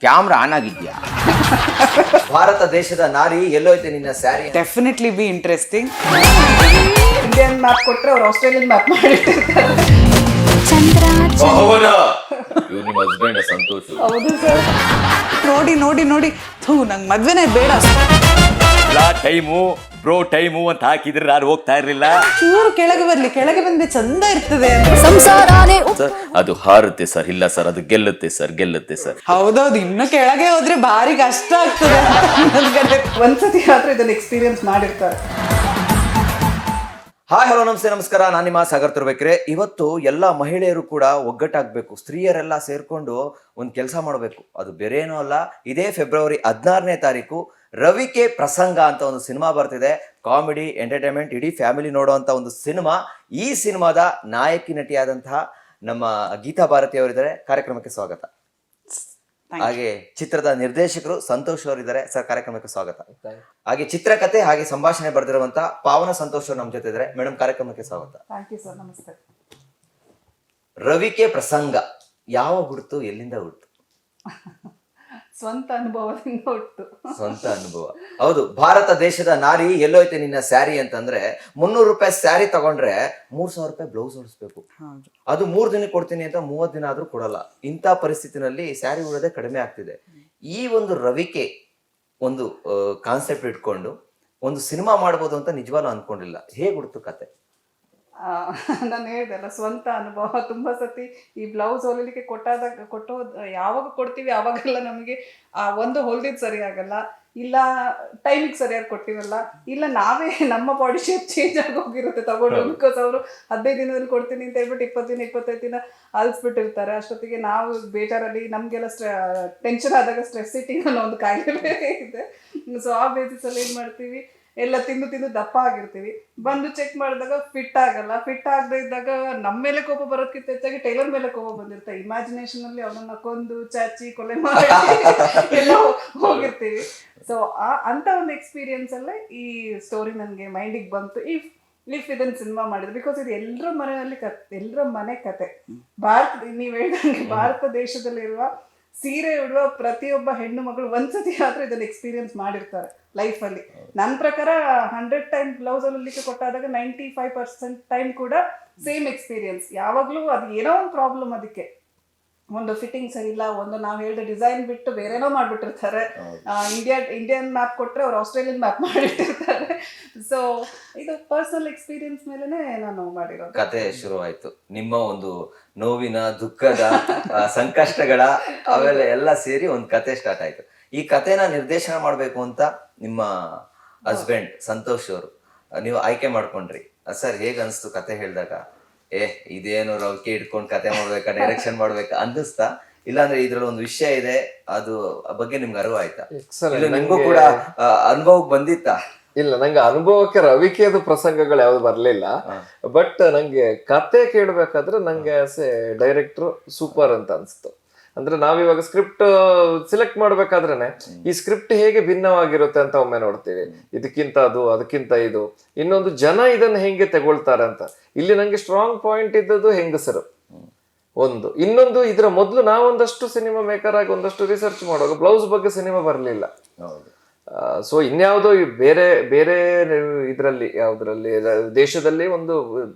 Camera on ಆಗಿದ್ಯಾ? ಭಾರತ ದೇಶದ ನಾರಿ ಎಲ್ಲೋಯ್ತೆ ನಿನ್ನ sari? Definitely B interesting. Indian map ಕೊಟ್ಟರೆ ಅವ್ರು ಆಸ್ಟ್ರೇಲಿಯನ್ ಮ್ಯಾಪ್ ಮಾಡಿಟ್ಟಿರ್ತಾರೆ. ಇವ್ರು ನಿಮ್ಮ ಹಸ್ಬೆಂಡ್ ಸಂತೋಷ್. ಹೌದು ಸರ್. ನೋಡಿ ನೋಡಿ ನೋಡಿ, ಥೂ ನಂಗೆ ಮದ್ವೆನೇ ಬೇಡ. ಟೈಮು ಬ್ರೋ ಟೈಮು ಅಂತ ಹಾಕಿದ್ರೆ ನಾನು ಹೋಗ್ತಾ ಇರ್ಲಿಲ್ಲ. ಚೂರು ಕೆಳಗೆ ಬರ್ಲಿ, ಕೆಳಗೆ ಬಂದ್ರೆ ಚಂದ ಇರ್ತದೆ ಅಂತ. ಸರ್ ಅದು ಹಾರುತ್ತೆ ಸರ್. ಇಲ್ಲ ಸರ್, ಅದು ಗೆಲ್ಲುತ್ತೆ ಸರ್, ಗೆಲ್ಲುತ್ತೆ ಸರ್. ಹೌದೌದು, ಇನ್ನು ಕೆಳಗೆ ಹೋದ್ರೆ ಭಾರಿ ಕಷ್ಟ ಆಗ್ತದೆ. ಒಂದ್ಸತಿ ಆದ್ರೂ ಇದನ್ನ ಎಕ್ಸ್ಪೀರಿಯನ್ಸ್ ಮಾಡಿರ್ತಾರೆ. ಹಾಯ್ ಹಲೋ ನಮಸ್ತೆ ನಮಸ್ಕಾರ, ನಾನು ನಿಮ್ಮ ಸಾಗರ್ ತುರ್ಬೇಕ್ರೆ. ಇವತ್ತು ಎಲ್ಲ ಮಹಿಳೆಯರು ಕೂಡ ಒಗ್ಗಟ್ಟಾಗಬೇಕು, ಸ್ತ್ರೀಯರೆಲ್ಲ ಸೇರ್ಕೊಂಡು ಒಂದು ಕೆಲಸ ಮಾಡಬೇಕು. ಅದು ಬೇರೇನೂ ಅಲ್ಲ, ಇದೇ ಫೆಬ್ರವರಿ 16ನೇ ತಾರೀಕು ರವಿಕೆ ಪ್ರಸಂಗ ಅಂತ ಒಂದು ಸಿನಿಮಾ ಬರ್ತಿದೆ. ಕಾಮಿಡಿ ಎಂಟರ್ಟೈನ್ಮೆಂಟ್ ಇಡೀ ಫ್ಯಾಮಿಲಿ ನೋಡುವಂಥ ಒಂದು ಸಿನಿಮಾ. ಈ ಸಿನಿಮಾದ ನಾಯಕಿ ನಟಿಯಾದಂತಹ ನಮ್ಮ ಗೀತಾ ಭಾರತಿ ಅವರಿದ್ದಾರೆ. ಕಾರ್ಯಕ್ರಮಕ್ಕೆ ಸ್ವಾಗತ. ಹಾಗೆ ಚಿತ್ರದ ನಿರ್ದೇಶಕರು ಸಂತೋಷ್ ಅವರಿದ್ದಾರೆ. ಸರ್, ಕಾರ್ಯಕ್ರಮಕ್ಕೆ ಸ್ವಾಗತ. ಹಾಗೆ ಚಿತ್ರಕಥೆ ಹಾಗೆ ಸಂಭಾಷಣೆ ಬರೆದಿರುವಂತ ಪಾವನ ಸಂತೋಷ್ ಅವರು ನಮ್ಮ ಜೊತೆ ಇದ್ದಾರೆ. ಮೇಡಮ್, ಕಾರ್ಯಕ್ರಮಕ್ಕೆ ಸ್ವಾಗತ. Thank you sir. ನಮಸ್ತೆ. ರವಿಕೆ ಪ್ರಸಂಗ ಯಾವ ಹುಡ್ತು, ಎಲ್ಲಿಂದ ಹುಡ್ತು? ಸ್ವಂತ ಅನುಭವದಿಂದ ಹುಟ್ಟು. ಸ್ವಂತ ಅನುಭವ. ಹೌದು, ಭಾರತ ದೇಶದ ನಾರಿ ಎಲ್ಲೋಯ್ತೆ ನಿನ್ನ ಸ್ಯಾರಿ ಅಂತಂದ್ರೆ 300 ರೂಪಾಯಿ ಸ್ಯಾರಿ ತಗೊಂಡ್ರೆ 3000 ರೂಪಾಯಿ ಬ್ಲೌಸ್ ಹೊಡಿಸ್ಬೇಕು. ಅದು 3 ದಿನ ಕೊಡ್ತೀನಿ ಅಂತ 30 ದಿನ ಆದ್ರೂ ಕೊಡಲ್ಲ. ಇಂಥ ಪರಿಸ್ಥಿತಿನಲ್ಲಿ ಸ್ಯಾರಿ ಉಡೋದೇ ಕಡಿಮೆ ಆಗ್ತಿದೆ. ಈ ಒಂದು ರವಿಕೆ ಒಂದು ಕಾನ್ಸೆಪ್ಟ್ ಇಟ್ಕೊಂಡು ಒಂದು ಸಿನಿಮಾ ಮಾಡ್ಬೋದು ಅಂತ ನಿಜವಾಗ್ಲೂ ಅನ್ಕೊಂಡಿಲ್ಲ. ಹೇಗೆ ಹುಡ್ತು ಕತೆ? ನಾನು ಹೇಳ್ದೆ ಅಲ್ಲ, ಸ್ವಂತ ಅನುಭವ. ತುಂಬಾ ಸತಿ ಈ ಬ್ಲೌಸ್ ಹೊಲಿಲಿಕ್ಕೆ ಕೊಟ್ಟು ಯಾವಾಗ ಕೊಡ್ತೀವಿ ಆವಾಗೆಲ್ಲ ನಮಗೆ ಒಂದು ಹೊಲ್ದಿದ್ದು ಸರಿ ಆಗಲ್ಲ, ಇಲ್ಲ ಟೈಮಿಗೆ ಸರಿಯಾಗಿ ಕೊಟ್ಟಿರಲ್ಲ, ಇಲ್ಲ ನಾವೇ ನಮ್ಮ ಬಾಡಿ ಶೇಪ್ ಚೇಂಜ್ ಆಗಿ ಹೋಗಿರುತ್ತೆ ತಗೊಂಡು. ಬಿಕಾಸ್ ಅವರು 15 ದಿನದಲ್ಲಿ ಕೊಡ್ತೀನಿ ಅಂತ ಹೇಳ್ಬಿಟ್ಟು 20 ದಿನ 25 ದಿನ ಅಲ್ಸ್ಬಿಟ್ಟಿರ್ತಾರೆ. ಅಷ್ಟೊತ್ತಿಗೆ ನಾವು ಬೇಜಾರಲ್ಲಿ ನಮಗೆಲ್ಲ ಟೆನ್ಷನ್ ಆದಾಗ ಸ್ಟ್ರೆಸ್ ಸಿಟ್ಟಿಂಗ್ ಅನ್ನೋ ಒಂದು ಕಾಯಿಲೆ ಬೇರೆ ಇದೆ. ಸೊ ಆ ಬೇಸಿಸಲ್ಲಿ ಏನು ಮಾಡ್ತೀವಿ, ಎಲ್ಲ ತಿಂದು ದಪ್ಪ ಆಗಿರ್ತೀವಿ. ಬಂದು ಚೆಕ್ ಮಾಡಿದಾಗ ಫಿಟ್ ಆಗಲ್ಲ. ಫಿಟ್ ಆಗದೆ ಇದ್ದಾಗ ನಮ್ಮ ಮೇಲೆ ಕೋಪ ಬರೋದಕ್ಕಿಂತ ಹೆಚ್ಚಾಗಿ ಟೈಲರ್ ಮೇಲೆ ಕೋಪ ಬಂದಿರುತ್ತೆ. ಇಮ್ಯಾಜಿನೇಷನ್ ಅಲ್ಲಿ ಅವನನ್ನ ಕೊಂದು ಚಾಚಿ ಕೊಲೆ ಮಾಡಿ ಎಲ್ಲ ಹೋಗಿರ್ತೀವಿ. ಸೊ ಅಂತ ಒಂದು ಎಕ್ಸ್ಪೀರಿಯನ್ಸ್ ಅಲ್ಲೇ ಈ ಸ್ಟೋರಿ ನನಗೆ ಮೈಂಡಿಗೆ ಬಂತು. ಇಫ್ ಇದನ್ನ ಸಿನಿಮಾ ಮಾಡಿದ್ರು, ಬಿಕಾಸ್ ಇದು ಎಲ್ಲರ ಮನೆಯಲ್ಲಿ ಎಲ್ಲರ ಮನೆ ಕತೆ. ನೀವು ಹೇಳ್ದಂಗೆ ಭಾರತ ದೇಶದಲ್ಲಿರುವ ಸೀರೆ ಉಡುವ ಪ್ರತಿಯೊಬ್ಬ ಹೆಣ್ಣು ಮಗಳು ಒಂದ್ಸತಿ ಆದ್ರೂ ಇದನ್ನ ಎಕ್ಸ್ಪೀರಿಯನ್ಸ್ ಮಾಡಿರ್ತಾರೆ ಲೈಫಲ್ಲಿ. ನನ್ನ ಪ್ರಕಾರ 100 ಟೈಮ್ ಬ್ಲೌಸ್ ಹೊಲಿಲಿಕ್ಕೆ ಕೊಟ್ಟಾದಾಗ 95% ಟೈಮ್ ಕೂಡ ಸೇಮ್ ಎಕ್ಸ್ಪೀರಿಯನ್ಸ್. ಯಾವಾಗಲೂ ಅದು ಏನೋ ಒಂದು ಪ್ರಾಬ್ಲಮ್, ಅದಕ್ಕೆ ಒಂದು ಫಿಟ್ಟಿಂಗ್ ಸರಿ ಇಲ್ಲ, ಒಂದು ನಾವು ಹೇಳಿದ ಡಿಸೈನ್ ಬಿಟ್ಟು ಬೇರೆನೋ ಮಾಡ್ಬಿಟ್ಟಿರ್ತಾರೆ. ಇಂಡಿಯನ್ ಮ್ಯಾಪ್ ಕೊಟ್ಟರೆ ಅವ್ರು ಆಸ್ಟ್ರೇಲಿಯನ್ ಮ್ಯಾಪ್ ಮಾಡಿಟ್ಟಿರ್ತಾರೆ. ಸೊ ಇದು ಪರ್ಸನಲ್ ಎಕ್ಸ್ಪೀರಿಯನ್ಸ್ ಮೇಲೆನೆ ನಾನು ಮಾಡಿರೋದು. ಕತೆ ಶುರುವಾಯ್ತು. ನಿಮ್ಮ ಒಂದು ನೋವಿನ, ದುಃಖದ, ಸಂಕಷ್ಟಗಳ ಅವೆಲ್ಲ ಎಲ್ಲ ಸೇರಿ ಒಂದು ಕತೆ ಸ್ಟಾರ್ಟ್ ಆಯ್ತು. ಈ ಕತೆನ ನಿರ್ದೇಶನ ಮಾಡ್ಬೇಕು ಅಂತ ನಿಮ್ಮ ಹಸ್ಬೆಂಡ್ ಸಂತೋಷ್ ಅವರು ನೀವು ಆಯ್ಕೆ ಮಾಡ್ಕೊಂಡ್ರಿ. ಸರ್, ಹೇಗ್ ಅನ್ಸ್ತು ಕತೆ ಹೇಳಿದಾಗ? ಇದೇನು ರವಿಕೆ ಇಟ್ಕೊಂಡು ಕತೆ ಮಾಡ್ಬೇಕಾ, ಡೈರೆಕ್ಷನ್ ಮಾಡ್ಬೇಕಾ ಅನ್ನಿಸ್ತಾ? ಇಲ್ಲಾಂದ್ರೆ ಇದ್ರಲ್ಲಿ ಒಂದು ವಿಷಯ ಇದೆ, ಅದು ಬಗ್ಗೆ ನಿಮ್ಗೆ ಅರಿವು ಆಯ್ತಾ? ನಿಮ್ಗೂ ಕೂಡ ಅನುಭವಕ್ಕೆ ಬಂದಿತ್ತಾ? ಇಲ್ಲ, ನಂಗೆ ಅನುಭವಕ್ಕೆ ರವಿಕೆದು ಪ್ರಸಂಗಗಳು ಯಾವ್ದು ಬರ್ಲಿಲ್ಲ. ಬಟ್ ನಂಗೆ ಕತೆ ಕೇಳ್ಬೇಕಾದ್ರೆ ನಂಗೆ ಆಸ್ ಎ ಡೈರೆಕ್ಟರ್ ಸೂಪರ್ ಅಂತ ಅನ್ಸ್ತು. ಅಂದ್ರೆ ನಾವಿವಾಗ ಸ್ಕ್ರಿಪ್ಟ್ ಸಿಲೆಕ್ಟ್ ಮಾಡ್ಬೇಕಾದ್ರೇನೆ ಈ ಸ್ಕ್ರಿಪ್ಟ್ ಹೇಗೆ ಭಿನ್ನವಾಗಿರುತ್ತೆ ಅಂತ ಒಮ್ಮೆ ನೋಡ್ತೀವಿ. ಇದಕ್ಕಿಂತ ಅದು, ಅದಕ್ಕಿಂತ ಇದು, ಇನ್ನೊಂದು ಜನ ಇದನ್ನ ಹೆಂಗೆ ತಗೊಳ್ತಾರೆ ಅಂತ. ಇಲ್ಲಿ ನಂಗೆ ಸ್ಟ್ರಾಂಗ್ ಪಾಯಿಂಟ್ ಇದ್ದದ್ದು ಹೆಂಗಸರು ಒಂದು. ಇನ್ನೊಂದು, ಇದ್ರ ಮೊದಲು ನಾವೊಂದಷ್ಟು ಸಿನಿಮಾ ಮೇಕರ್ ಆಗಿ ಒಂದಷ್ಟು ರಿಸರ್ಚ್ ಮಾಡುವಾಗ ಬ್ಲೌಸ್ ಬಗ್ಗೆ ಸಿನಿಮಾ ಬರಲಿಲ್ಲ. ಸೊ ಇನ್ಯಾವುದೋ ಬೇರೆ ಬೇರೆ ಇದರಲ್ಲಿ ಯಾವ್ದ್ರಲ್ಲಿ ದೇಶದಲ್ಲಿ ಒಂದು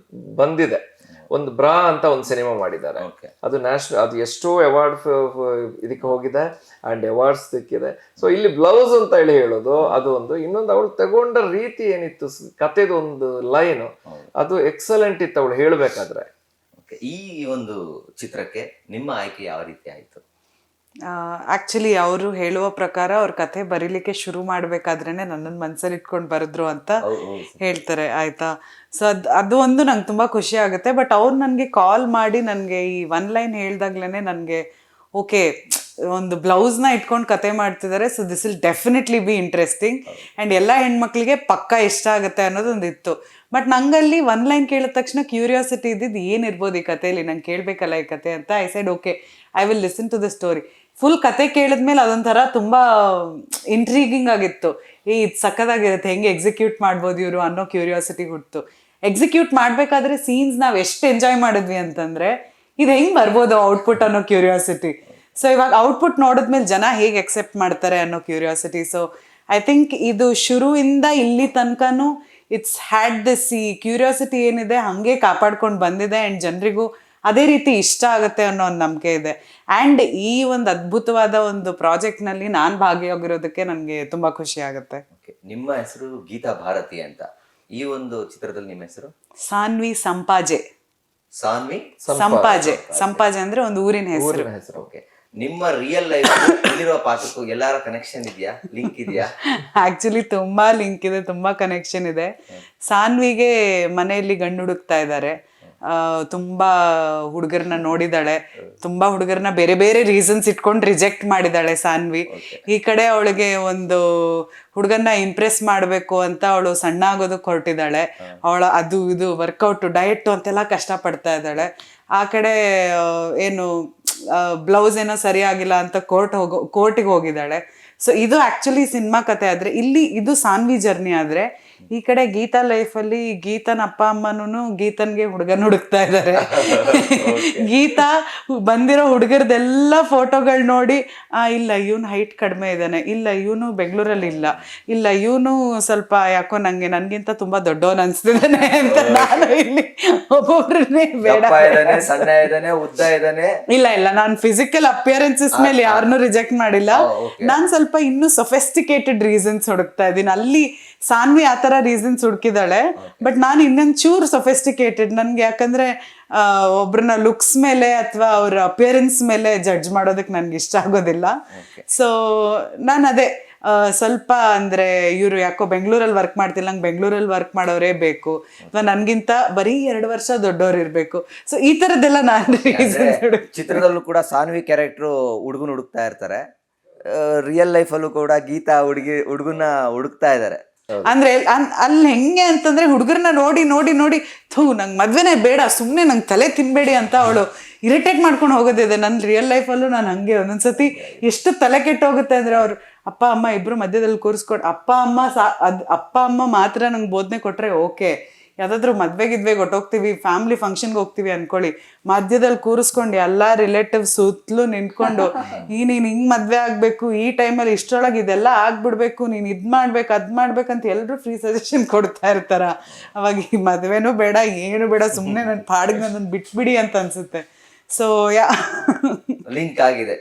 ಬಂದಿದೆ, ಒಂದು ಬ್ರಾ ಅಂತ ಒಂದು ಸಿನಿಮಾ ಮಾಡಿದ್ದಾರೆ. ಅದು ನ್ಯಾಷನಲ್, ಅದು ಎಷ್ಟೋ ಅವಾರ್ಡ್ ಇದಕ್ಕೆ ಹೋಗಿದೆ ಅಂಡ್ ಅವಾರ್ಡ್ಸ್ ಸಿಕ್ಕಿದೆ. ಸೊ ಇಲ್ಲಿ ಬ್ಲೌಸ್ ಅಂತ ಹೇಳೋದು ಅದು ಒಂದು. ಇನ್ನೊಂದು, ಅವಳು ತಗೊಂಡ ರೀತಿ ಏನಿತ್ತು, ಕತೆದು ಒಂದು ಲೈನ್ ಅದು ಎಕ್ಸಲೆಂಟ್ ಇತ್ತು ಅವಳು ಹೇಳ್ಬೇಕಾದ್ರೆ. ಈ ಒಂದು ಚಿತ್ರಕ್ಕೆ ನಿಮ್ಮ ಆಯ್ಕೆ ಯಾವ ರೀತಿ ಆಯ್ತು? ಆಕ್ಚುಲಿ ಅವರು ಹೇಳುವ ಪ್ರಕಾರ ಅವ್ರ ಕಥೆ ಬರೀಲಿಕ್ಕೆ ಶುರು ಮಾಡ್ಬೇಕಾದ್ರೇನೆ ನನ್ನನ್ನು ಮನ್ಸಲ್ಲಿ ಇಟ್ಕೊಂಡು ಬರೆದ್ರು ಅಂತ ಹೇಳ್ತಾರೆ, ಆಯ್ತಾ. ಸೊ ಅದು ಒಂದು ನಂಗೆ ತುಂಬಾ ಖುಷಿ ಆಗುತ್ತೆ. ಬಟ್ ಅವ್ರು ನನಗೆ ಕಾಲ್ ಮಾಡಿ ನನಗೆ ಈ 1 ಲೈನ್ ಹೇಳ್ದಾಗ್ಲೇನೆ ನನಗೆ ಓಕೆ, ಒಂದು ಬ್ಲೌಸ್ನ ಇಟ್ಕೊಂಡು ಕತೆ ಮಾಡ್ತಿದ್ದಾರೆ, so this will definitely B interesting and ಎಲ್ಲ ಹೆಣ್ಮಕ್ಳಿಗೆ ಪಕ್ಕ ಇಷ್ಟ ಆಗುತ್ತೆ ಅನ್ನೋದೊಂದು ಇತ್ತು. ಬಟ್ ನಂಗಲ್ಲಿ 1 ಲೈನ್ ಕೇಳಿದ ತಕ್ಷಣ ಕ್ಯೂರಿಯಾಸಿಟಿ ಇದ್ದಿದ್ದು ಏನಿರ್ಬೋದು ಈ ಕಥೆಯಲ್ಲಿ, ನಂಗೆ ಕೇಳಬೇಕಲ್ಲ ಈ ಕತೆ ಅಂತ. I said okay, I will listen to the story. Full ಕತೆ ಕೇಳಿದ್ಮೇಲೆ ಅದೊಂಥರ ತುಂಬ ಇಂಟ್ರೀಗಿಂಗ್ ಆಗಿತ್ತು. ಇದು ಸಕ್ಕದಾಗಿರುತ್ತೆ, ಹೆಂಗೆ ಎಕ್ಸಿಕ್ಯೂಟ್ ಮಾಡ್ಬೋದು ಇವರು ಅನ್ನೋ ಕ್ಯೂರಿಯಾಸಿಟಿ ಹುಟ್ಟಿತು. ಎಕ್ಸಿಕ್ಯೂಟ್ ಮಾಡಬೇಕಾದ್ರೆ ಸೀನ್ಸ್ ನಾವು ಎಷ್ಟು ಎಂಜಾಯ್ ಮಾಡಿದ್ವಿ ಅಂತಂದರೆ ಇದು ಹೆಂಗೆ ಬರ್ಬೋದು ಔಟ್ಪುಟ್ ಅನ್ನೋ ಕ್ಯೂರಿಯಾಸಿಟಿ. ಸೊ ಇವಾಗ ಔಟ್ಪುಟ್ ನೋಡಿದ್ಮೇಲೆ ಜನ ಹೇಗೆ ಎಕ್ಸೆಪ್ಟ್ ಮಾಡ್ತಾರೆ ಅನ್ನೋ ಕ್ಯೂರಿಯಾಸಿಟಿ. ಸೊ ಐ ಥಿಂಕ್ ಇದು ಶುರುವಿಂದ ಇಲ್ಲಿ ತನಕನೂ ಇಟ್ಸ್ ಹ್ಯಾಡ್ ದಿಸ್ ಈ ಕ್ಯೂರಿಯಾಸಿಟಿ ಏನಿದೆ ಹಾಗೆ ಕಾಪಾಡ್ಕೊಂಡು ಬಂದಿದೆ ಆ್ಯಂಡ್ ಜನರಿಗೂ ಅದೇ ರೀತಿ ಇಷ್ಟ ಆಗುತ್ತೆ ಅನ್ನೋ ಒಂದು ನಂಬಿಕೆ ಇದೆ. ಆ್ಯಂಡ್ ಈ ಒಂದು ಅದ್ಭುತವಾದ ಒಂದು ಪ್ರಾಜೆಕ್ಟ್ನಲ್ಲಿ ನಾನು ಭಾಗಿಯಾಗಿರೋದಕ್ಕೆ ನನಗೆ ತುಂಬ ಖುಷಿ ಆಗುತ್ತೆ. ನಿಮ್ಮ ಹೆಸರು ಗೀತಾ ಭಾರತಿ ಅಂತ. ಈ ಒಂದು ಚಿತ್ರದಲ್ಲಿ ನಿಮ್ಮ ಹೆಸರು ಸಾನ್ವಿ ಸಂಪಾಜೆ. ಸಾನ್ವಿ ಸಂಪಾಜೆ. ಸಂಪಾಜೆ ಅಂದ್ರೆ ಒಂದು ಊರಿನ ಹೆಸರು. ಓಕೆ. ನಿಮ್ಮ ರಿಯಲ್ ಲೈಫ್ ಇಲ್ಲಿರುವ ಪಾತ್ರಕ್ಕೂ ಎಲ್ಲಾರ ಕನೆಕ್ಷನ್ ಇದೆಯಾ, ಲಿಂಕ್ ಇದೆಯಾ? ಆಕ್ಚುಲಿ ತುಂಬಾ ಲಿಂಕ್ ಇದೆ, ತುಂಬಾ ಕನೆಕ್ಷನ್ ಇದೆ. ಸಾನ್ವಿಗೆ ಮನೆಯಲ್ಲಿ ಗಂಡು ಹುಡುಕ್ತಾ ಇದ್ದಾರೆ. ತುಂಬಾ ಹುಡುಗರನ್ನ ನೋಡಿದಾಳೆ, ತುಂಬಾ ಹುಡುಗರನ್ನ ಬೇರೆ ಬೇರೆ ರೀಸನ್ಸ್ ಇಟ್ಕೊಂಡು ರಿಜೆಕ್ಟ್ ಮಾಡಿದಾಳೆ ಸಾನ್ವಿ. ಈ ಕಡೆ ಅವಳಿಗೆ ಒಂದು ಹುಡುಗನ್ನ ಇಂಪ್ರೆಸ್ ಮಾಡಬೇಕು ಅಂತ ಅವಳು ಸಣ್ಣ ಆಗೋದಕ್ಕೆ ಹೊರಟಿದ್ದಾಳೆ. ಅದು ಇದು ವರ್ಕೌಟ್ ಡಯಟ್ ಅಂತೆಲ್ಲ ಕಷ್ಟಪಡ್ತಾ ಇದ್ದಾಳೆ. ಆ ಕಡೆ ಏನು ಬ್ಲೌಸ್ ಏನೋ ಸರಿಯಾಗಿಲ್ಲ ಅಂತ ಕೋರ್ಟಿಗೆ ಹೋಗಿದ್ದಾಳೆ. ಸೊ ಇದು ಆಕ್ಚುಲಿ ಸಿನಿಮಾ ಕತೆ ಆದ್ರೆ, ಇಲ್ಲಿ ಇದು ಸಾನ್ವಿ ಜರ್ನಿ ಆದ್ರೆ, ಈ ಕಡೆ ಗೀತಾ ಲೈಫಲ್ಲಿ ಗೀತನ ಅಪ್ಪ ಅಮ್ಮನೂ ಗೀತನ್ಗೆ ಹುಡುಗನ ಹುಡುಕ್ತಾ ಇದ್ದಾರೆ. ಗೀತಾ ಬಂದಿರೋ ಹುಡುಗರದೆಲ್ಲ ಫೋಟೋಗಳು ನೋಡಿ, ಇಲ್ಲ ಇವನು ಹೈಟ್ ಕಡಿಮೆ ಇದ್ದಾನೆ, ಇಲ್ಲ ಇವನು ಬೆಂಗಳೂರಲ್ಲಿ ಇಲ್ಲ ಇವನು ಸ್ವಲ್ಪ ಯಾಕೋ ನನ್ಗಿಂತ ತುಂಬಾ ದೊಡ್ಡವನ್ ಅನ್ಸ್ತಿದ್ದಾನೆ ಅಂತ ನಾನು ಇಲ್ಲಿ ಒಬ್ಬೊಬ್ರನ್ನೇ ಬೇಡ, ಸಣ್ಣ ಇದ್ದಾನೆ, ಉದ್ದ ಇದ್ದಾನೆ, ಇಲ್ಲ ನಾನು ಫಿಸಿಕಲ್ ಅಪಿಯರೆನ್ಸಸ್ ಮೇಲೆ ಯಾರನ್ನೂ ರಿಜೆಕ್ಟ್ ಮಾಡಿಲ್ಲ. ನಾನ್ ಸ್ವಲ್ಪ ಇನ್ನೂ ಸೊಫೆಸ್ಟಿಕೇಟೆಡ್ ರೀಸನ್ಸ್ ಹುಡುಕ್ತಾ ಇದ್ದೀನಿ. ಅಲ್ಲಿ ಸಾನ್ವಿ ಆತರ ರೀಸನ್ಸ್ ಹುಡುಕಿದಾಳೆ, ಬಟ್ ನಾನು ಇನ್ನೊಂದು ಚೂರು ಸೊಫೆಸ್ಟಿಕೇಟೆಡ್. ನನ್ಗೆ ಯಾಕಂದ್ರೆ ಒಬ್ರನ್ನ ಲುಕ್ಸ್ ಮೇಲೆ ಅಥವಾ ಅವ್ರ ಅಪಿಯರೆನ್ಸ್ ಮೇಲೆ ಜಡ್ಜ್ ಮಾಡೋದಕ್ಕೆ ನನ್ಗೆ ಇಷ್ಟ ಆಗೋದಿಲ್ಲ. ಸೊ ನಾನು ಅದೇ ಸ್ವಲ್ಪ ಅಂದ್ರೆ ಇವರು ಯಾಕೋ ಬೆಂಗಳೂರಲ್ಲಿ ವರ್ಕ್ ಮಾಡ್ತಿಲ್ಲ, ನಂಗೆ ಬೆಂಗಳೂರಲ್ಲಿ ವರ್ಕ್ ಮಾಡೋರೇ ಬೇಕು, ಅಥವಾ ನನ್ಗಿಂತ ಬರೀ 2 ವರ್ಷ ದೊಡ್ಡವ್ರು ಇರ್ಬೇಕು. ಸೊ ಈ ತರದ್ದೆಲ್ಲ ನಾನು ಚಿತ್ರದಲ್ಲೂ ಕೂಡ ಸಾನ್ವಿ ಕ್ಯಾರೆಕ್ಟ್ರು ಹುಡುಗನ ಹುಡುಕ್ತಾ ಇರ್ತಾರೆ, ರಿಯಲ್ ಲೈಫಲ್ಲೂ ಕೂಡ ಗೀತಾ ಹುಡುಗನ ಹುಡುಕ್ತಾ ಇದ್ದಾರೆ. ಅಂದ್ರೆ ಅಲ್ಲಿ ಹೆಂಗೆ ಅಂತಂದ್ರೆ ಹುಡುಗರನ್ನ ನೋಡಿ ನೋಡಿ ನೋಡಿ ನಂಗೆ ಮದ್ವೆನೇ ಬೇಡ, ಸುಮ್ಮನೆ ನಂಗೆ ತಲೆ ತಿನ್ಬೇಡಿ ಅಂತ ಅವಳು ಇರಿಟೇಟ್ ಮಾಡ್ಕೊಂಡು ಹೋಗೋದಿದೆ. ನನ್ನ ರಿಯಲ್ ಲೈಫಲ್ಲೂ ನಾನು ಹಂಗೆ ಒಂದೊಂದ್ಸತಿ ಎಷ್ಟು ತಲೆ ಕೆಟ್ಟೋಗುತ್ತೆ ಅಂದ್ರೆ, ಅವ್ರು ಅಪ್ಪ ಅಮ್ಮ ಇಬ್ರು ಮಧ್ಯದಲ್ಲಿ ಕೂರಿಸ್ಕೊಂಡು ಅಪ್ಪ ಅಮ್ಮ ಮಾತ್ರ ನಂಗೆ ಬೋಧನೆ ಕೊಟ್ರೆ ಓಕೆ, ಯಾವ್ದಾದ್ರು ಮದ್ವೆಗಿದ್ವೆ ಹೊಟ್ಟೋಗ್ತೀವಿ, ಫ್ಯಾಮಿಲಿ ಫಂಕ್ಷನ್ಗೆ ಹೋಗ್ತೀವಿ ಅನ್ಕೊಳ್ಳಿ, ಮಧ್ಯದಲ್ಲಿ ಕೂರಿಸ್ಕೊಂಡು ಎಲ್ಲ ರಿಲೇಟಿವ್ ಸುತ್ತಲೂ ನಿಂತ್ಕೊಂಡು ನೀನು ಹಿಂಗೆ ಮದ್ವೆ ಆಗ್ಬೇಕು, ಈ ಟೈಮಲ್ಲಿ ಇಷ್ಟರೊಳಗೆ ಇದೆಲ್ಲ ಆಗ್ಬಿಡ್ಬೇಕು, ನೀನು ಇದು ಮಾಡ್ಬೇಕು ಅದ್ ಮಾಡ್ಬೇಕಂತ ಎಲ್ಲರೂ ಫ್ರೀ ಸಜೆಷನ್ ಕೊಡ್ತಾ ಇರ್ತಾರ. ಅವಾಗ ಈ ಮದ್ವೆನೂ ಬೇಡ ಏನು ಬೇಡ, ಸುಮ್ಮನೆ ನನ್ನ ಪಾಡಿಗೆ ನನ್ನನ್ನು ಬಿಟ್ಬಿಡಿ ಅಂತ ಅನ್ಸುತ್ತೆ. ಸೊ ಲಿಂಕ್ ಆಗಿದೆ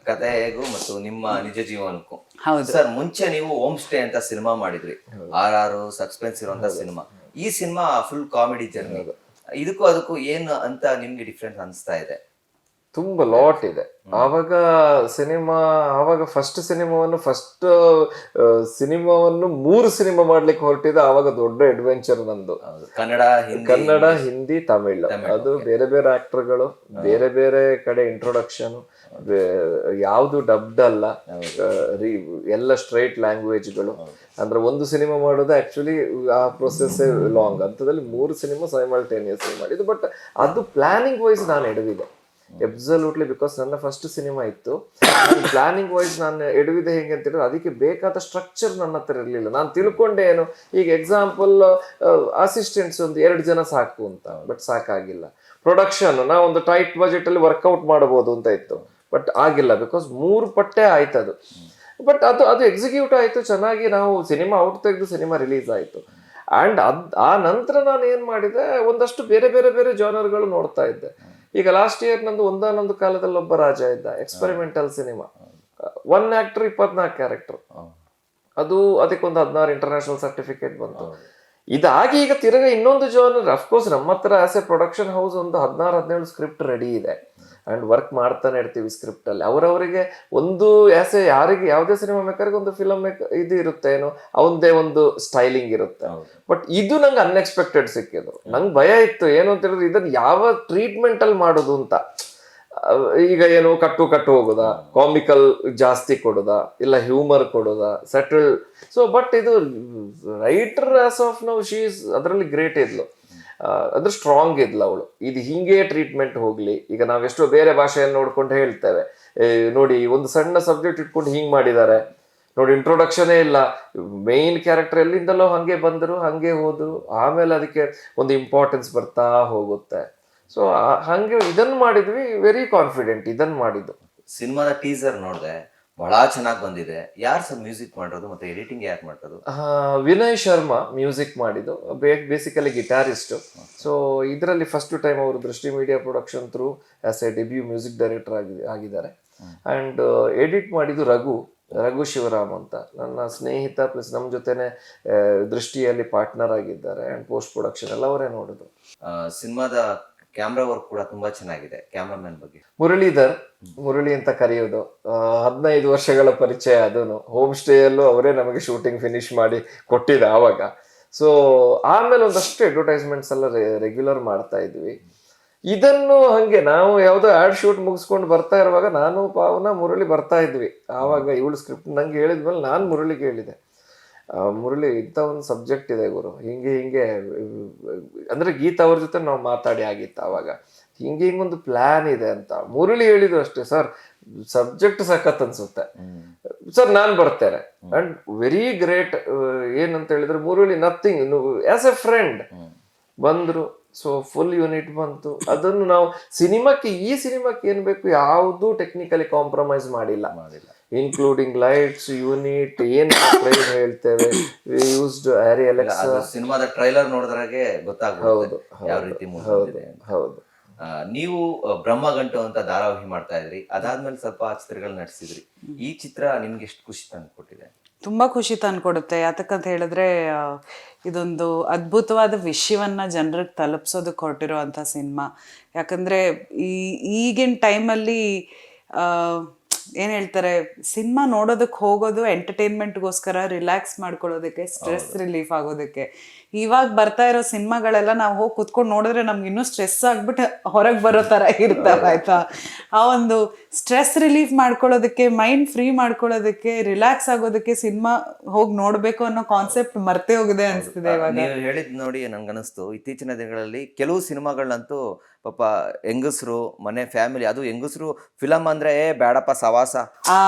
ಕಥೆಗೂ ಮತ್ತು ನಿಮ್ಮ ನಿಜ ಜೀವನಕ್ಕೂ. ಹೌದು ಸರ್, ಮುಂಚೆ ನೀವು ಹೋಮ್ ಸ್ಟೇ ಅಂತ ಸಿನಿಮಾ ಮಾಡಿದ್ರಿ, RR ಸಸ್ಪೆನ್ಸ್ ಇರುವಂತ ಸಿನಿಮಾ. ಈ ಸಿನಿಮಾ ಫುಲ್ ಕಾಮಿಡಿ ಜರ್ನಿ. ಇದಕ್ಕೂ ಅದಕ್ಕೂ ಏನು ಅಂತ ನಿಮ್ಗೆ ಡಿಫ್ರೆನ್ಸ್ ಅನಿಸ್ತಾ ಇದೆ? ತುಂಬಾ ಲಾಟ್ ಇದೆ. ಆವಾಗ ಫಸ್ಟ್ ಸಿನಿಮಾವನ್ನು 3 ಸಿನಿಮಾ ಮಾಡ್ಲಿಕ್ಕೆ ಹೊರಟಿದೆ. ಆವಾಗ ದೊಡ್ಡ ಅಡ್ವೆಂಚರ್ ನಂದು. ಕನ್ನಡ, ಹಿಂದಿ, ತಮಿಳ್. ಅದು ಬೇರೆ ಬೇರೆ ಆಕ್ಟರ್ಗಳು, ಬೇರೆ ಬೇರೆ ಕಡೆ ಇಂಟ್ರೊಡಕ್ಷನ್, ಯಾವ್ದು ಡಬ್ಡ್ ಅಲ್ಲ, ಎಲ್ಲ ಸ್ಟ್ರೈಟ್ ಲ್ಯಾಂಗ್ವೇಜ್ಗಳು. ಅಂದ್ರೆ ಒಂದು ಸಿನಿಮಾ ಮಾಡೋದು ಆಕ್ಚುಲಿ ಆ ಪ್ರೊಸೆಸ್ ಲಾಂಗ್. ಅಂತದಲ್ಲಿ 3 ಸಿನಿಮಾ ಸೈಮಲ್ಟೇನಿಯಸ್ಲಿ ಮಾಡಿದ್ದು. ಬಟ್ ಅದು ಪ್ಲಾನಿಂಗ್ ವೈಸ್ ನಾನು ಎಡವಿದೆ ಎಬ್ಸಲ್ಯೂಟ್ಲಿ, ಬಿಕಾಸ್ ನನ್ನ ಫಸ್ಟ್ ಸಿನಿಮಾ ಇತ್ತು. ಪ್ಲಾನಿಂಗ್ ವೈಸ್ ನಾನು ಎಡವಿದೆ. ಹೆಂಗೆ ಅಂತ ಹೇಳಿದ್ರೆ, ಅದಕ್ಕೆ ಬೇಕಾದ ಸ್ಟ್ರಕ್ಚರ್ ನನ್ನ ಹತ್ರ ಇರಲಿಲ್ಲ. ನಾನು ತಿಳ್ಕೊಂಡೆ ಏನು, ಈಗ ಎಕ್ಸಾಂಪಲ್ ಅಸಿಸ್ಟೆಂಟ್ಸ್ ಒಂದು 2 ಜನ ಸಾಕು ಅಂತ, ಬಟ್ ಸಾಕಾಗಿಲ್ಲ. ಪ್ರೊಡಕ್ಷನ್ ನಾವು ಒಂದು ಟೈಟ್ ಬಜೆಟ್ ಅಲ್ಲಿ ವರ್ಕೌಟ್ ಮಾಡಬಹುದು ಅಂತ ಇತ್ತು, ಬಟ್ ಆಗಿಲ್ಲ, ಬಿಕಾಸ್ 3 ಪಟ್ಟೆ ಆಯ್ತದು. ಬಟ್ ಅದು ಎಕ್ಸಿಕ್ಯೂಟ್ ಆಯ್ತು ಚೆನ್ನಾಗಿ. ನಾವು ಸಿನಿಮಾ ಔಟ್ ತೆಗೆದು ಸಿನಿಮಾ ರಿಲೀಸ್ ಆಯ್ತು. ಅಂಡ್ ಆ ನಂತರ ನಾನು ಏನ್ ಮಾಡಿದೆ, ಒಂದಷ್ಟು ಬೇರೆ ಬೇರೆ ಬೇರೆ ಜಾನರ್ಗಳು ನೋಡ್ತಾ ಇದ್ದೆ. ಈಗ ಲಾಸ್ಟ್ ಇಯರ್ ನಂದು ಒಂದಾನೊಂದು ಕಾಲದಲ್ಲಿ ಒಬ್ಬ ರಾಜ ಇದ್ದ, ಎಕ್ಸ್ಪೆರಿಮೆಂಟಲ್ ಸಿನಿಮಾ. 1 actor 24 character. ಅದಕ್ಕೊಂದು 16 ಇಂಟರ್ನ್ಯಾಷನಲ್ ಸರ್ಟಿಫಿಕೇಟ್ ಬಂತು. ಇದಾಗಿ ಈಗ ತಿರುಗ ಇನ್ನೊಂದು ಜಾನರ್. ಅಫ್ಕೋರ್ಸ್ ನಮ್ಮ ಹತ್ರ ಆಸ್ ಎ ಪ್ರೊಡಕ್ಷನ್ ಹೌಸ್ ಒಂದು 16-17 ಸ್ಕ್ರಿಪ್ಟ್ ರೆಡಿ ಇದೆ ಅಂಡ್ ವರ್ಕ್ ಮಾಡ್ತಾನೆ ಇರ್ತೀವಿ ಸ್ಕ್ರಿಪ್ಟ್ ಅಲ್ಲಿ. ಅವರವರಿಗೆ ಒಂದು ಯಾರಿಗೆ ಯಾವುದೇ ಸಿನಿಮಾ ಮೇಕರ್ಗೆ ಒಂದು ಫಿಲಮ್ ಇದು ಇರುತ್ತೆ, ಏನೋ ಅವನದೇ ಒಂದು ಸ್ಟೈಲಿಂಗ್ ಇರುತ್ತೆ. ಬಟ್ ಇದು ನಂಗೆ ಅನ್ಎಕ್ಸ್ಪೆಕ್ಟೆಡ್ ಸಿಕ್ಕಿದ್ರು. ನಂಗೆ ಭಯ ಇತ್ತು ಏನು ಅಂತ ಹೇಳಿದ್ರೆ, ಇದನ್ನ ಯಾವ ಟ್ರೀಟ್ಮೆಂಟ್ ಅಲ್ಲಿ ಮಾಡೋದು ಅಂತ. ಈಗ ಏನು ಕಟ್ಟು ಹೋಗೋದಾ, ಕಾಮಿಕಲ್ ಜಾಸ್ತಿ ಕೊಡೋದಾ, ಇಲ್ಲ ಹ್ಯೂಮರ್ ಕೊಡೋದಾ, ಸೆಟಲ್. ಸೊ ಬಟ್ ಇದು writer as of now she is ಅದರಲ್ಲಿ ಗ್ರೇಟ್ ಇದ್ಲು, ಅಂದ್ರೆ ಸ್ಟ್ರಾಂಗ್ ಇದ್ಲು ಅವಳು. ಇದು ಹಿಂಗೆ ಟ್ರೀಟ್ಮೆಂಟ್ ಹೋಗ್ಲಿ. ಈಗ ನಾವೆಷ್ಟೋ ಬೇರೆ ಭಾಷೆಯನ್ನು ನೋಡ್ಕೊಂಡು ಹೇಳ್ತೇವೆ, ನೋಡಿ ಒಂದು ಸಣ್ಣ ಸಬ್ಜೆಕ್ಟ್ ಇಟ್ಕೊಂಡು ಹಿಂಗ್ ಮಾಡಿದ್ದಾರೆ ನೋಡಿ, ಇಂಟ್ರೊಡಕ್ಷನೇ ಇಲ್ಲ, ಮೇನ್ ಕ್ಯಾರೆಕ್ಟರ್ ಎಲ್ಲಿಂದಲೋ ಹಂಗೆ ಬಂದರು ಹಂಗೆ ಹೋದ್ರು, ಆಮೇಲೆ ಅದಕ್ಕೆ ಒಂದು ಇಂಪಾರ್ಟೆನ್ಸ್ ಬರ್ತಾ ಹೋಗುತ್ತೆ. ಸೊ ಹಂಗೆ ಇದನ್ನು ಮಾಡಿದ್ವಿ, ವೆರಿ ಕಾನ್ಫಿಡೆಂಟ್ ಇದನ್ನು ಮಾಡಿದ್ದು. ಸಿನಿಮಾದ ಟೀಸರ್ ನೋಡಿದೆ, ಬಹಳ ಚೆನ್ನಾಗಿ ಬಂದಿದೆ. ಯಾರು ಸರ್ ಮ್ಯೂಸಿಕ್ ಮಾಡೋದು ಮತ್ತೆ ಎಡಿಟಿಂಗ್ ಯಾರು ಮಾಡೋದು? ವಿನಯ್ ಶರ್ಮಾ ಮ್ಯೂಸಿಕ್ ಮಾಡಿದ್ದು, ಬೇಸಿಕಲಿ ಗಿಟಾರಿಸ್ಟ್. ಸೊ ಇದರಲ್ಲಿ ಫಸ್ಟ್ ಟೈಮ್ ಅವರು ದೃಷ್ಟಿ media production through as A debut music director ಆಗಿದ್ದಾರೆ. ಆ್ಯಂಡ್ ಎಡಿಟ್ ಮಾಡಿದ್ದು ರಘು ಶಿವರಾಮ್ ಅಂತ, ನನ್ನ ಸ್ನೇಹಿತ ಪ್ಲಸ್ ನಮ್ಮ ಜೊತೆನೆ ದೃಷ್ಟಿಯಲ್ಲಿ ಪಾರ್ಟ್ನರ್ ಆಗಿದ್ದಾರೆ. ಆ್ಯಂಡ್ ಪೋಸ್ಟ್ ಪ್ರೊಡಕ್ಷನ್ ಎಲ್ಲ ಅವರೇ ನೋಡೋದು. ಸಿನಿಮಾದ ಕ್ಯಾಮ್ರಾ ವರ್ಕ್ ಕೂಡ ತುಂಬಾ ಚೆನ್ನಾಗಿದೆ. ಕ್ಯಾಮ್ರಾಮನ್ ಬಗ್ಗೆ ಮುರಳಿ ಅಂತ ಕರೆಯೋದು, 15 ವರ್ಷಗಳ ಪರಿಚಯ. ಅದನ್ನು ಹೋಮ್ ಸ್ಟೇಯಲ್ಲೂ ಅವರೇ ನಮಗೆ ಶೂಟಿಂಗ್ ಫಿನಿಶ್ ಮಾಡಿ ಕೊಟ್ಟಿದ್ದ ಆವಾಗ. ಸೊ ಆಮೇಲೆ ಒಂದಷ್ಟು ಅಡ್ವರ್ಟೈಸ್ಮೆಂಟ್ಸ್ ಎಲ್ಲ ರೆಗ್ಯುಲರ್ ಮಾಡ್ತಾ ಇದ್ವಿ. ಇದನ್ನು ಹಂಗೆ ನಾವು ಯಾವುದೋ ಆಡ್ ಶೂಟ್ ಮುಗಿಸ್ಕೊಂಡು ಬರ್ತಾ ಇರುವಾಗ ನಾನು ಪಾವನ ಮುರಳಿ ಬರ್ತಾ ಇದ್ವಿ. ಆವಾಗ ಇವಳು ಸ್ಕ್ರಿಪ್ಟ್ ನಂಗೆ ಹೇಳಿದ್ಮೇಲೆ ನಾನು ಮುರಳಿಗೆ ಹೇಳಿದೆ, ಮುರಳಿ ಇಂಥ ಒಂದು ಸಬ್ಜೆಕ್ಟ್ ಇದೆ ಗುರು, ಹಿಂಗೆ ಅಂದ್ರೆ ಗೀತಾ ಅವ್ರ ಜೊತೆ ನಾವು ಮಾತಾಡಿ ಆಗಿತ್ತು ಆವಾಗ, ಹಿಂಗೊಂದು ಪ್ಲಾನ್ ಇದೆ ಅಂತ. ಮುರಳಿ ಹೇಳಿದ್ರು ಅಷ್ಟೇ, ಸರ್ ಸಬ್ಜೆಕ್ಟ್ ಸಖತ್ ಅನ್ಸುತ್ತೆ ಸರ್, ನಾನು ಬರ್ತೇನೆ. And very great. ಏನಂತ ಹೇಳಿದ್ರೆ Murali nothing as A friend ಬಂದ್ರು. ಸೊ ಫುಲ್ ಯೂನಿಟ್ ಬಂತು. ಅದನ್ನು ನಾವು ಈ ಸಿನಿಮಾಕ್ಕೆ ಏನ್ ಬೇಕು ಯಾವುದು ಟೆಕ್ನಿಕಲಿ ಕಾಂಪ್ರಮೈಸ್ ಮಾಡಿಲ್ಲ, ಇನ್ಕ್ಲೂಡಿಂಗ್ ಲೈಟ್ಸ್, ಯೂನಿಟ್, ಏನ್ ಹೇಳ್ತೇವೆ, ಯೂಸ್ಡ್ ಆರಿ ಅಲೆಕ್ಸಾ. ಸಿನಿಮಾದ ಟ್ರೈಲರ್ ನೋಡಿದ್ರಾಗೆ ಗೊತ್ತಾಗ್ಬೋದು ಯಾವ ರೀತಿ ಮುಂದೆ. ಹೌದು. ನೀವು ಬ್ರಹ್ಮಗಂಟು ಅಂತ ಧಾರಾವಾಹಿ ಮಾಡ್ತಾ ಇದ್ರಿ, ಅದಾದ್ಮೇಲೆ ಸ್ವಲ್ಪ ಚಿತ್ರಗಳು ನಡೆಸಿದ್ರಿ. ಈ ಚಿತ್ರ ನಿಮ್ಗೆ ಎಷ್ಟು ಖುಷಿ ತಂದು ಕೊಟ್ಟಿದೆ? ತುಂಬ ಖುಷಿ ತಂದ್ಕೊಡುತ್ತೆ. ಯಾತಕ್ಕಂತ ಹೇಳಿದ್ರೆ ಇದೊಂದು ಅದ್ಭುತವಾದ ವಿಷಯವನ್ನ ಜನರಿಗೆ ತಲುಪಿಸೋದಕ್ಕೆ ಹೊರಟಿರೋ ಅಂಥ ಸಿನಿಮಾ. ಯಾಕಂದರೆ ಈಗಿನ ಟೈಮಲ್ಲಿ ಏನು ಹೇಳ್ತಾರೆ, ಸಿನಿಮಾ ನೋಡೋದಕ್ಕೆ ಹೋಗೋದು ಎಂಟರ್ಟೈನ್ಮೆಂಟ್ಗೋಸ್ಕರ, ರಿಲ್ಯಾಕ್ಸ್ ಮಾಡ್ಕೊಳ್ಳೋದಕ್ಕೆ, ಸ್ಟ್ರೆಸ್ ರಿಲೀಫ್ ಆಗೋದಕ್ಕೆ. ಇವಾಗ ಬರ್ತಾ ಇರೋ ಸಿನಿಮಾಗಳೆಲ್ಲ ನಾವು ಹೋಗಿ ಕುತ್ಕೊಂಡು ನೋಡಿದ್ರೆ ನಮ್ಗೆ ಇನ್ನೂ ಸ್ಟ್ರೆಸ್ ಆಗ್ಬಿಟ್ಟು ಹೊರಗೆ ಬರೋ ಥರ ಇರ್ತಾವೆ, ಆಯ್ತಾ. ಆ ಒಂದು ಸ್ಟ್ರೆಸ್ ರಿಲೀಫ್ ಮಾಡ್ಕೊಳ್ಳೋದಕ್ಕೆ, ಮೈಂಡ್ ಫ್ರೀ ಮಾಡ್ಕೊಳ್ಳೋದಕ್ಕೆ, ರಿಲ್ಯಾಕ್ಸ್ ಆಗೋದಕ್ಕೆ ಸಿನಿಮಾ ಹೋಗಿ ನೋಡಬೇಕು ಅನ್ನೋ ಕಾನ್ಸೆಪ್ಟ್ ಮರ್ತೇ ಹೋಗಿದೆ ಅನಿಸ್ತಿದೆ ಇವಾಗ. ನೀವು ಹೇಳಿದ್ ನೋಡಿ ನನ್ಗನಿಸ್ತು, ಇತ್ತೀಚಿನ ದಿನಗಳಲ್ಲಿ ಕೆಲವು ಸಿನಿಮಾಗಳನ್ನಂತೂ ಪಾಪ ಹೆಂಗಸರು ಮನೆ ಫ್ಯಾಮಿಲಿ, ಅದು ಹೆಂಗಸರು ಫಿಲಂ ಅಂದ್ರೆ ಬೇಡಪ್ಪ ಸವಾಸ ಆ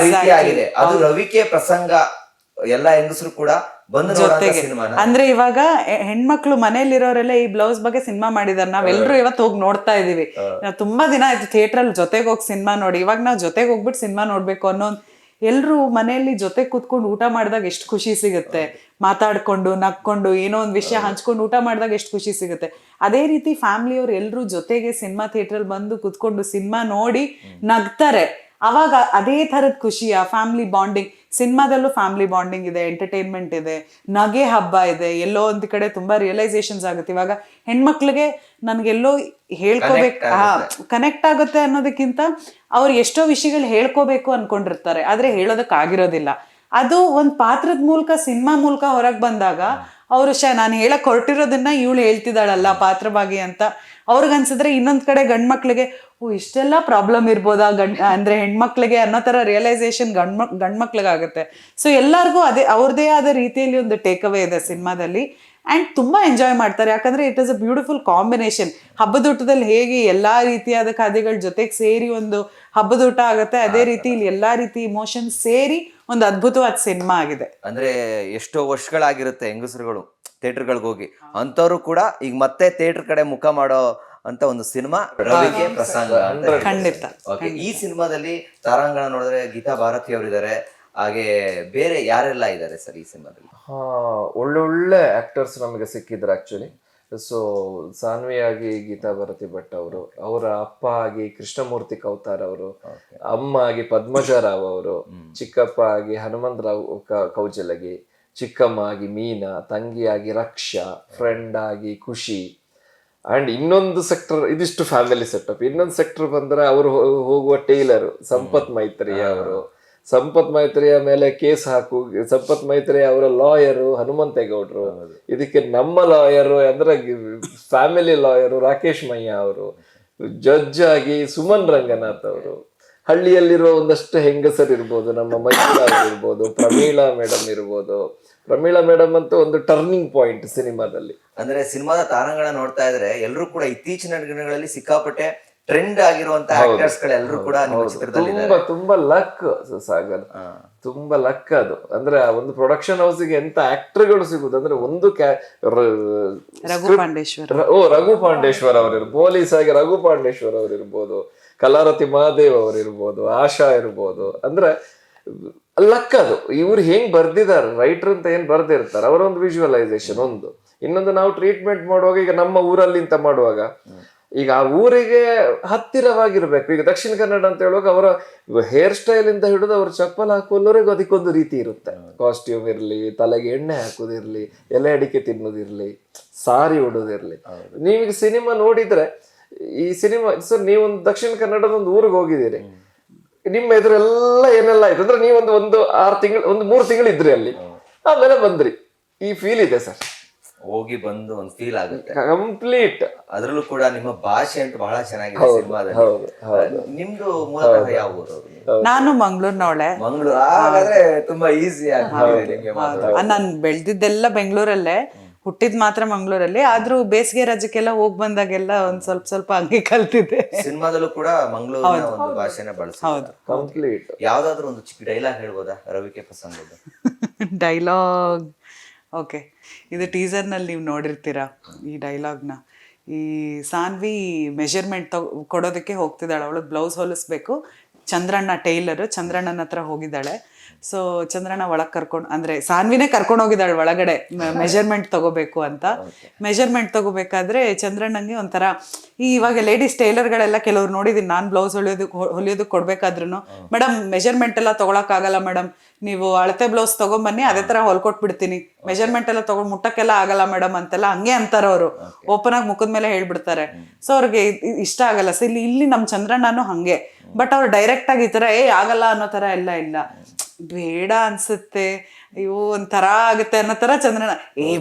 ರೀತಿ ಆಗಿದೆ. ಅದು ರವಿಕೆ ಪ್ರಸಂಗ ಎಲ್ಲ ಹೆಂಗಸರು ಕೂಡ ಬಂದು ಜೊತೆಗೆ ಅಂದ್ರೆ ಇವಾಗ ಹೆಣ್ಮಕ್ಳು ಮನೇಲಿರೋರೆಲ್ಲ ಈ ಬ್ಲೌಸ್ ಬಗ್ಗೆ ಸಿನಿಮಾ ಮಾಡಿದಾರೆ, ನಾವೆಲ್ಲರೂ ಇವತ್ತು ಹೋಗಿ ನೋಡ್ತಾ ಇದೀವಿ. ನಾವು ತುಂಬಾ ದಿನ ಆಯ್ತು ಥಿಯೇಟರ್ ಅಲ್ಲಿ ಜೊತೆಗೆ ಹೋಗಿ ಸಿನಿಮಾ ನೋಡಿ. ಇವಾಗ ನಾವು ಜೊತೆಗೆ ಹೋಗ್ಬಿಟ್ಟು ಸಿನಿಮಾ ನೋಡ್ಬೇಕು ಅನ್ನೋ, ಎಲ್ರು ಮನೆಯಲ್ಲಿ ಜೊತೆ ಕೂತ್ಕೊಂಡು ಊಟ ಮಾಡಿದಾಗ ಎಷ್ಟು ಖುಷಿ ಸಿಗುತ್ತೆ, ಮಾತಾಡ್ಕೊಂಡು ನಕ್ಕೊಂಡು ಏನೋ ಒಂದು ವಿಷಯ ಹಂಚ್ಕೊಂಡು ಊಟ ಮಾಡಿದಾಗ ಎಷ್ಟು ಖುಷಿ ಸಿಗುತ್ತೆ. ಅದೇ ರೀತಿ ಫ್ಯಾಮಿಲಿಯವ್ರು ಎಲ್ರು ಜೊತೆಗೆ ಸಿನಿಮಾ ಥಿಯೇಟ್ರಲ್ಲಿ ಬಂದು ಕೂತ್ಕೊಂಡು ಸಿನಿಮಾ ನೋಡಿ ನಗ್ತಾರೆ. ಅವಾಗ ಅದೇ ಥರದ ಖುಷಿ, ಆ ಫ್ಯಾಮಿಲಿ ಬಾಂಡಿಂಗ್. ಸಿನಿಮಾದಲ್ಲೂ ಫ್ಯಾಮಿಲಿ ಬಾಂಡಿಂಗ್ ಇದೆ, ಎಂಟರ್ಟೈನ್ಮೆಂಟ್ ಇದೆ, ನಗೆ ಹಬ್ಬ ಇದೆ. ಎಲ್ಲೋ ಒಂದು ಕಡೆ ತುಂಬಾ ರಿಯಲೈಸೇಷನ್ಸ್ ಆಗುತ್ತೆ. ಇವಾಗ ಹೆಣ್ಮಕ್ಳಿಗೆ ನನ್ಗೆಲ್ಲೋ ಹೇಳ್ಕೋಬೇಕು, ಕನೆಕ್ಟ್ ಆಗುತ್ತೆ ಅನ್ನೋದಕ್ಕಿಂತ ಅವ್ರು ಎಷ್ಟೋ ವಿಷಯಗಳು ಹೇಳ್ಕೋಬೇಕು ಅನ್ಕೊಂಡಿರ್ತಾರೆ, ಆದ್ರೆ ಹೇಳೋದಕ್ಕಾಗಿರೋದಿಲ್ಲ. ಅದು ಒಂದು ಪಾತ್ರದ ಮೂಲಕ, ಸಿನಿಮಾ ಮೂಲಕ ಹೊರಗೆ ಬಂದಾಗ ಅವರು ನಾನು ಹೇಳಕ್ ಹೊರಟಿರೋದನ್ನ ಇವಳು ಹೇಳ್ತಿದ್ದಾಳಲ್ಲ ಪಾತ್ರವಾಗಿ ಅಂತ ಅವ್ರಿಗನ್ಸಿದ್ರೆ, ಇನ್ನೊಂದ್ ಕಡೆ ಗಂಡ್ಮಕ್ಳಿಗೆ ಇಷ್ಟೆಲ್ಲ ಪ್ರಾಬ್ಲಮ್ ಇರ್ಬೋದಾ ಅಂದ್ರೆ ಹೆಣ್ಮಕ್ಳಿಗೆ ಅನ್ನೋ ತರ ರಿಯಲೈಸೇಷನ್ ಗಂಡ್ಮಕ್ಳಿಗಾಗುತ್ತೆ. ಸೊ ಎಲ್ಲರಿಗೂ ಅವ್ರದೇ ಆದ ರೀತಿಯಲ್ಲಿ ಒಂದು ಟೇಕ್ ಅವೇ ಇದೆ ಸಿನಿಮಾದಲ್ಲಿ. ಆ್ಯಂಡ್ ತುಂಬಾ ಎಂಜಾಯ್ ಮಾಡ್ತಾರೆ, ಯಾಕಂದ್ರೆ it is a beautiful combination. ಹಬ್ಬದೂಟದಲ್ಲಿ ಹೇಗೆ ಎಲ್ಲಾ ರೀತಿಯಾದ ಖಾದ್ಯಗಳ ಜೊತೆಗೆ ಸೇರಿ ಒಂದು ಹಬ್ಬದೂಟ ಆಗುತ್ತೆ, ಅದೇ ರೀತಿ ಇಲ್ಲಿ ಎಲ್ಲಾ ರೀತಿ ಇಮೋಷನ್ಸ್ ಸೇರಿ ಒಂದು ಅದ್ಭುತವಾದ ಸಿನಿಮಾ ಆಗಿದೆ. ಅಂದ್ರೆ ಎಷ್ಟೋ ವರ್ಷಗಳಾಗಿರುತ್ತೆ ಹೆಂಗಸರುಗಳು ಥಿಯೇಟರ್ಗಳಿಗೆ ಹೋಗಿ, ಅಂತವ್ರು ಕೂಡ ಈಗ ಮತ್ತೆ ಥಿಯೇಟರ್ ಕಡೆ ಮುಖ ಮಾಡೋ ಅಂತ ಒಂದು ಸಿನಿಮಾ ರವಿಕೆ ಪ್ರಸಂಗ. ಖಂಡಿತ. ಈ ಸಿನಿಮಾದಲ್ಲಿ ತಾರಾಂಗಣ ನೋಡಿದ್ರೆ ಗೀತಾ ಭಾರತಿ ಅವರಿದ್ದಾರೆ, ಹಾಗೆ ಬೇರೆ ಯಾರೆಲ್ಲ ಇದ್ದಾರೆ ಸರ್ ಈ ಸಿನಿಮಾದಲ್ಲಿ? ಒಳ್ಳೊಳ್ಳೆ ಆಕ್ಟರ್ಸ್ ನಮಗೆ ಸಿಕ್ಕಿದ್ರು ಆಕ್ಚುಲಿ. ಸೊ ಸಾನ್ವಿ ಆಗಿ ಗೀತಾ ಭಾರತಿ ಭಟ್ ಅವರು, ಅವರ ಅಪ್ಪ ಆಗಿ ಕೃಷ್ಣಮೂರ್ತಿ ಕೌತಾರ್ ಅವರು, ಅಮ್ಮ ಆಗಿ ಪದ್ಮಜಾ ರಾವ್ ಅವರು, ಚಿಕ್ಕಪ್ಪ ಆಗಿ ಹನುಮಂತರಾವ್ ಕೌಜಲಗಿ, ಚಿಕ್ಕಮ್ಮ ಆಗಿ ಮೀನಾ, ತಂಗಿಯಾಗಿ ರಕ್ಷಾ, ಫ್ರೆಂಡ್ ಆಗಿ ಖುಷಿ. ಅಂಡ್ ಇನ್ನೊಂದು ಸೆಕ್ಟರ್, ಇದಿಷ್ಟು ಫ್ಯಾಮಿಲಿ ಸೆಟಪ್. ಇನ್ನೊಂದು ಸೆಕ್ಟರ್ ಬಂದ್ರೆ ಅವರು ಹೋಗುವ ಟೈಲರ್ ಸಂಪತ್ ಮೈತ್ರಿಯ ಅವರು, ಸಂಪತ್ ಮೈತ್ರಿಯ ಮೇಲೆ ಕೇಸ್ ಹಾಕು, ಸಂಪತ್ ಮೈತ್ರಿ ಅವರ ಲಾಯರು ಹನುಮಂತೇಗೌಡರು, ಇದಕ್ಕೆ ನಮ್ಮ ಲಾಯರು ಅಂದ್ರೆ ಫ್ಯಾಮಿಲಿ ಲಾಯರು ರಾಕೇಶ್ ಮಯ್ಯ ಅವರು, ಜಡ್ಜ್ ಆಗಿ ಸುಮನ್ ರಂಗನಾಥ್ ಅವರು, ಹಳ್ಳಿಯಲ್ಲಿರೋ ಒಂದಷ್ಟು ಹೆಂಗಸರು ಇರ್ಬೋದು, ನಮ್ಮ ಮೈತ್ರಿ ಇರ್ಬೋದು, ಪ್ರಮೀಳಾ ಮೇಡಮ್ ಇರ್ಬೋದು. ಪ್ರಮೀಳಾ ಮೇಡಮ್ ಅಂತೂ ಒಂದು ಟರ್ನಿಂಗ್ ಪಾಯಿಂಟ್ ಸಿನಿಮಾದಲ್ಲಿ. ಅಂದ್ರೆ ಸಿನಿಮಾದ ತಾರಾಂಗಣ ನೋಡ್ತಾ ಇದ್ರೆ ಎಲ್ಲರೂ ಕೂಡ ಇತ್ತೀಚಿನ ದಿನಗಳಲ್ಲಿ ಸಿಕ್ಕಾಪಟ್ಟೆ ಟ್ರೆಂಡ್ ಆಗಿರುವಂತ ಆಕ್ಟರ್ಸ್ ಗಳೆಲ್ಲರೂ ಕೂಡ ನಿಮ್ಮ ಚಿತ್ರದಲ್ಲಿ ತುಂಬಾ ಲಕ್ ಸಾಗರ್, ತುಂಬಾ ಲಕ್ ಅದು. ಅಂದ್ರೆ ಆ ಒಂದು ಪ್ರೊಡಕ್ಷನ್ ಹೌಸ್ ಗೆ ಎಂತ ಆಕ್ಟರ್ಗಳು ಸಿಗುದು ಅಂದ್ರೆ ಒಂದು ರಘು ಪಾಂಡೇಶ್ವರ್, ರಘು ಪಾಂಡೇಶ್ವರ್ ಅವರಿರ್ಬೋದು, ಪೊಲೀಸ್ ಆಗಿ ರಘು ಪಾಂಡೇಶ್ವರ್ ಅವರಿರ್ಬೋದು, ಕಲಾರತಿ ಮಹಾದೇವ್ ಅವರಿರ್ಬೋದು, ಆಶಾ ಇರ್ಬೋದು. ಅಂದ್ರೆ ಲಕ್ ಅದು. ಇವ್ರು ಹೆಂಗ್ ಬರ್ದಿದ್ದಾರೆ, ರೈಟರ್ ಅಂತ ಏನ್ ಬರ್ದಿರ್ತಾರೆ ಅವರ ಒಂದು ವಿಜುವಲೈಸೇಷನ್ ಒಂದು. ಇನ್ನೊಂದು ನಾವು ಟ್ರೀಟ್ಮೆಂಟ್ ಮಾಡುವಾಗ, ಈಗ ನಮ್ಮ ಊರಲ್ಲಿ ಅಂತ ಮಾಡುವಾಗ ಈಗ ಆ ಊರಿಗೆ ಹತ್ತಿರವಾಗಿರ್ಬೇಕು. ಈಗ ದಕ್ಷಿಣ ಕನ್ನಡ ಅಂತ ಹೇಳುವಾಗ ಅವರ ಹೇರ್ ಸ್ಟೈಲ್ ಇಂದ ಹಿಡಿದು ಅವ್ರ ಚಪ್ಪಲ್ ಹಾಕುವವರೆಗೂ ಅದಕ್ಕೊಂದು ರೀತಿ ಇರುತ್ತೆ. ಕಾಸ್ಟ್ಯೂಮ್ ಇರ್ಲಿ, ತಲೆಗೆ ಎಣ್ಣೆ ಹಾಕೋದಿರ್ಲಿ, ಎಲೆ ಅಡಿಕೆ ತಿನ್ನೋದಿರ್ಲಿ, ಸಾರಿ ಉಡೋದಿರ್ಲಿ. ನೀವೀಗ ಸಿನಿಮಾ ನೋಡಿದ್ರೆ, ಈ ಸಿನಿಮಾ ಸರ್ ನೀವೊಂದು ದಕ್ಷಿಣ ಕನ್ನಡದ ಒಂದು ಊರಿಗೆ ಹೋಗಿದ್ದೀರಿ, ನಿಮ್ಮ ಎದುರೆಲ್ಲ ಏನೆಲ್ಲ ಆಯ್ತು ಅಂದ್ರೆ ನೀವೊಂದು 6 ತಿಂಗಳು, 3 ತಿಂಗಳು ಇದ್ರಿ ಅಲ್ಲಿ, ಆಮೇಲೆ ಬಂದ್ರಿ. ಈ ಫೀಲ್ ಇದೆ ಸರ್, ಹೋಗಿ ಬಂದು ಒಂದು ಫೀಲ್ ಆಗುತ್ತೆ ಕಂಪ್ಲೀಟ್. ಅದ್ರಲ್ಲೂ ಕೂಡ ನಿಮ್ಮ ಭಾಷೆ ಅಂತೂ ಬಹಳ ಚೆನ್ನಾಗಿದೆ ಸಿನಿಮಾದಲ್ಲಿ. ನಿಮ್ದು ಮೂಲತಃ ಯಾವ ಊರು? ನಾನು ಮಂಗ್ಳೂರ್ನವಳೆ. ಮಂಗಳೂರು. ಹಾಗಾದ್ರೆ ತುಂಬಾ ಈಸಿ ಆಗಿದೆ ನಿಮ್ಗೆ ಮಾತಾಡೋದು. ನಾನು ಬೆಳ್ದಿದ್ದೆಲ್ಲ ಬೆಂಗಳೂರಲ್ಲೇ, ಹುಟ್ಟಿದ್ ಮಾತ್ರ ಮಂಗ್ಳೂರಲ್ಲಿ. ಆದ್ರೂ ಬೇಸಿಗೆ ರಜಕ್ಕೆಲ್ಲ ಹೋಗ್ ಬಂದಾಗೆಲ್ಲ ಒಂದ್ ಸ್ವಲ್ಪ ಹಂಗೆ ಕಲ್ತಿದ್ದೆ. ಸಿನಿಮಾದಲ್ಲೂ ಕೂಡ ಮಂಗಳೂರಿನ ಒಂದು ಭಾಷೆನ ಬಳಸ್ತಾರೆ ಕಂಪ್ಲೀಟ್. ಯಾವ್ದಾದ್ರು ಒಂದು ಚಿಕ್ಕ ಡೈಲಾಗ್ ಹೇಳ್ಬೋದಾ ರವಿಕೆ ಪ್ರಸಂಗದ್ದು? ಡೈಲಾಗ್ ಓಕೆ, ಇದು ಟೀಸರ್ನಲ್ಲಿ ನೀವು ನೋಡಿರ್ತೀರಾ ಈ ಡೈಲಾಗ್ನ. ಈ ಸಾನ್ವಿ ಮೆಷರ್ಮೆಂಟ್ ಕೊಡೋದಕ್ಕೆ ಹೋಗ್ತಿದ್ದಾಳೆ, ಅವಳಿಗೆ ಬ್ಲೌಸ್ ಹೊಲಿಸ್ಬೇಕು. ಚಂದ್ರಣ್ಣ ಟೈಲರು ಚಂದ್ರಣ್ಣನ ಹತ್ರ ಹೋಗಿದ್ದಾಳೆ. ಸೊ ಚಂದ್ರಣ್ಣ ಒಳಗೆ ಅಂದರೆ ಸಾನ್ವಿನೇ ಕರ್ಕೊಂಡು ಹೋಗಿದ್ದಾಳೆ ಒಳಗಡೆ ಮೆಷರ್ಮೆಂಟ್ ತಗೋಬೇಕು ಅಂತ. ಮೆಷರ್ಮೆಂಟ್ ತಗೋಬೇಕಾದ್ರೆ ಚಂದ್ರಣ್ಣಂಗೆ ಒಂಥರ, ಇವಾಗ ಲೇಡೀಸ್ ಟೈಲರ್ಗಳೆಲ್ಲ ಕೆಲವ್ರು ನೋಡಿದೀನಿ ನಾನು, ಬ್ಲೌಸ್ ಹೊಲಿಯೋದಕ್ಕೆ ಕೊಡ್ಬೇಕಾದ್ರೂ, ಮೇಡಮ್ ಮೆಷರ್ಮೆಂಟ್ ಎಲ್ಲ ತೊಗೊಳಕ್ಕಾಗಲ್ಲ ಮೇಡಮ್, ನೀವು ಅಳತೆ ಬ್ಲೌಸ್ ತೊಗೊಂಬನ್ನಿ, ಅದೇ ಥರ ಹೊಲ್ಕೊಟ್ಬಿಡ್ತೀನಿ, ಮೆಷರ್ಮೆಂಟ್ ಎಲ್ಲ ತೊಗೊಂಡು ಮುಟ್ಟಕ್ಕೆಲ್ಲ ಆಗಲ್ಲ ಮೇಡಮ್ ಅಂತೆಲ್ಲ ಹಂಗೆ ಅಂತಾರೆ ಅವರು. ಓಪನ್ ಆಗಿ ಮುಖದ ಮೇಲೆ ಹೇಳ್ಬಿಡ್ತಾರೆ. ಸೊ ಅವ್ರಿಗೆ ಇಷ್ಟ ಆಗಲ್ಲ. ಸೊ ಇಲ್ಲಿ ನಮ್ಮ ಚಂದ್ರಣ್ಣನೂ ಹಾಗೆ, ಬಟ್ ಅವ್ರು ಡೈರೆಕ್ಟ್ ಆಗಿ ಈ ಥರ ಆಗಲ್ಲ ಅನ್ನೋ ಥರ ಎಲ್ಲ ಇಲ್ಲ, ಬೇಡ ಅನ್ಸುತ್ತೆ, ಅಯ್ಯೋ ಒಂಥರ ಆಗುತ್ತೆ ಅನ್ನೋ ಥರ ಚಂದ್ರಣ್ಣ,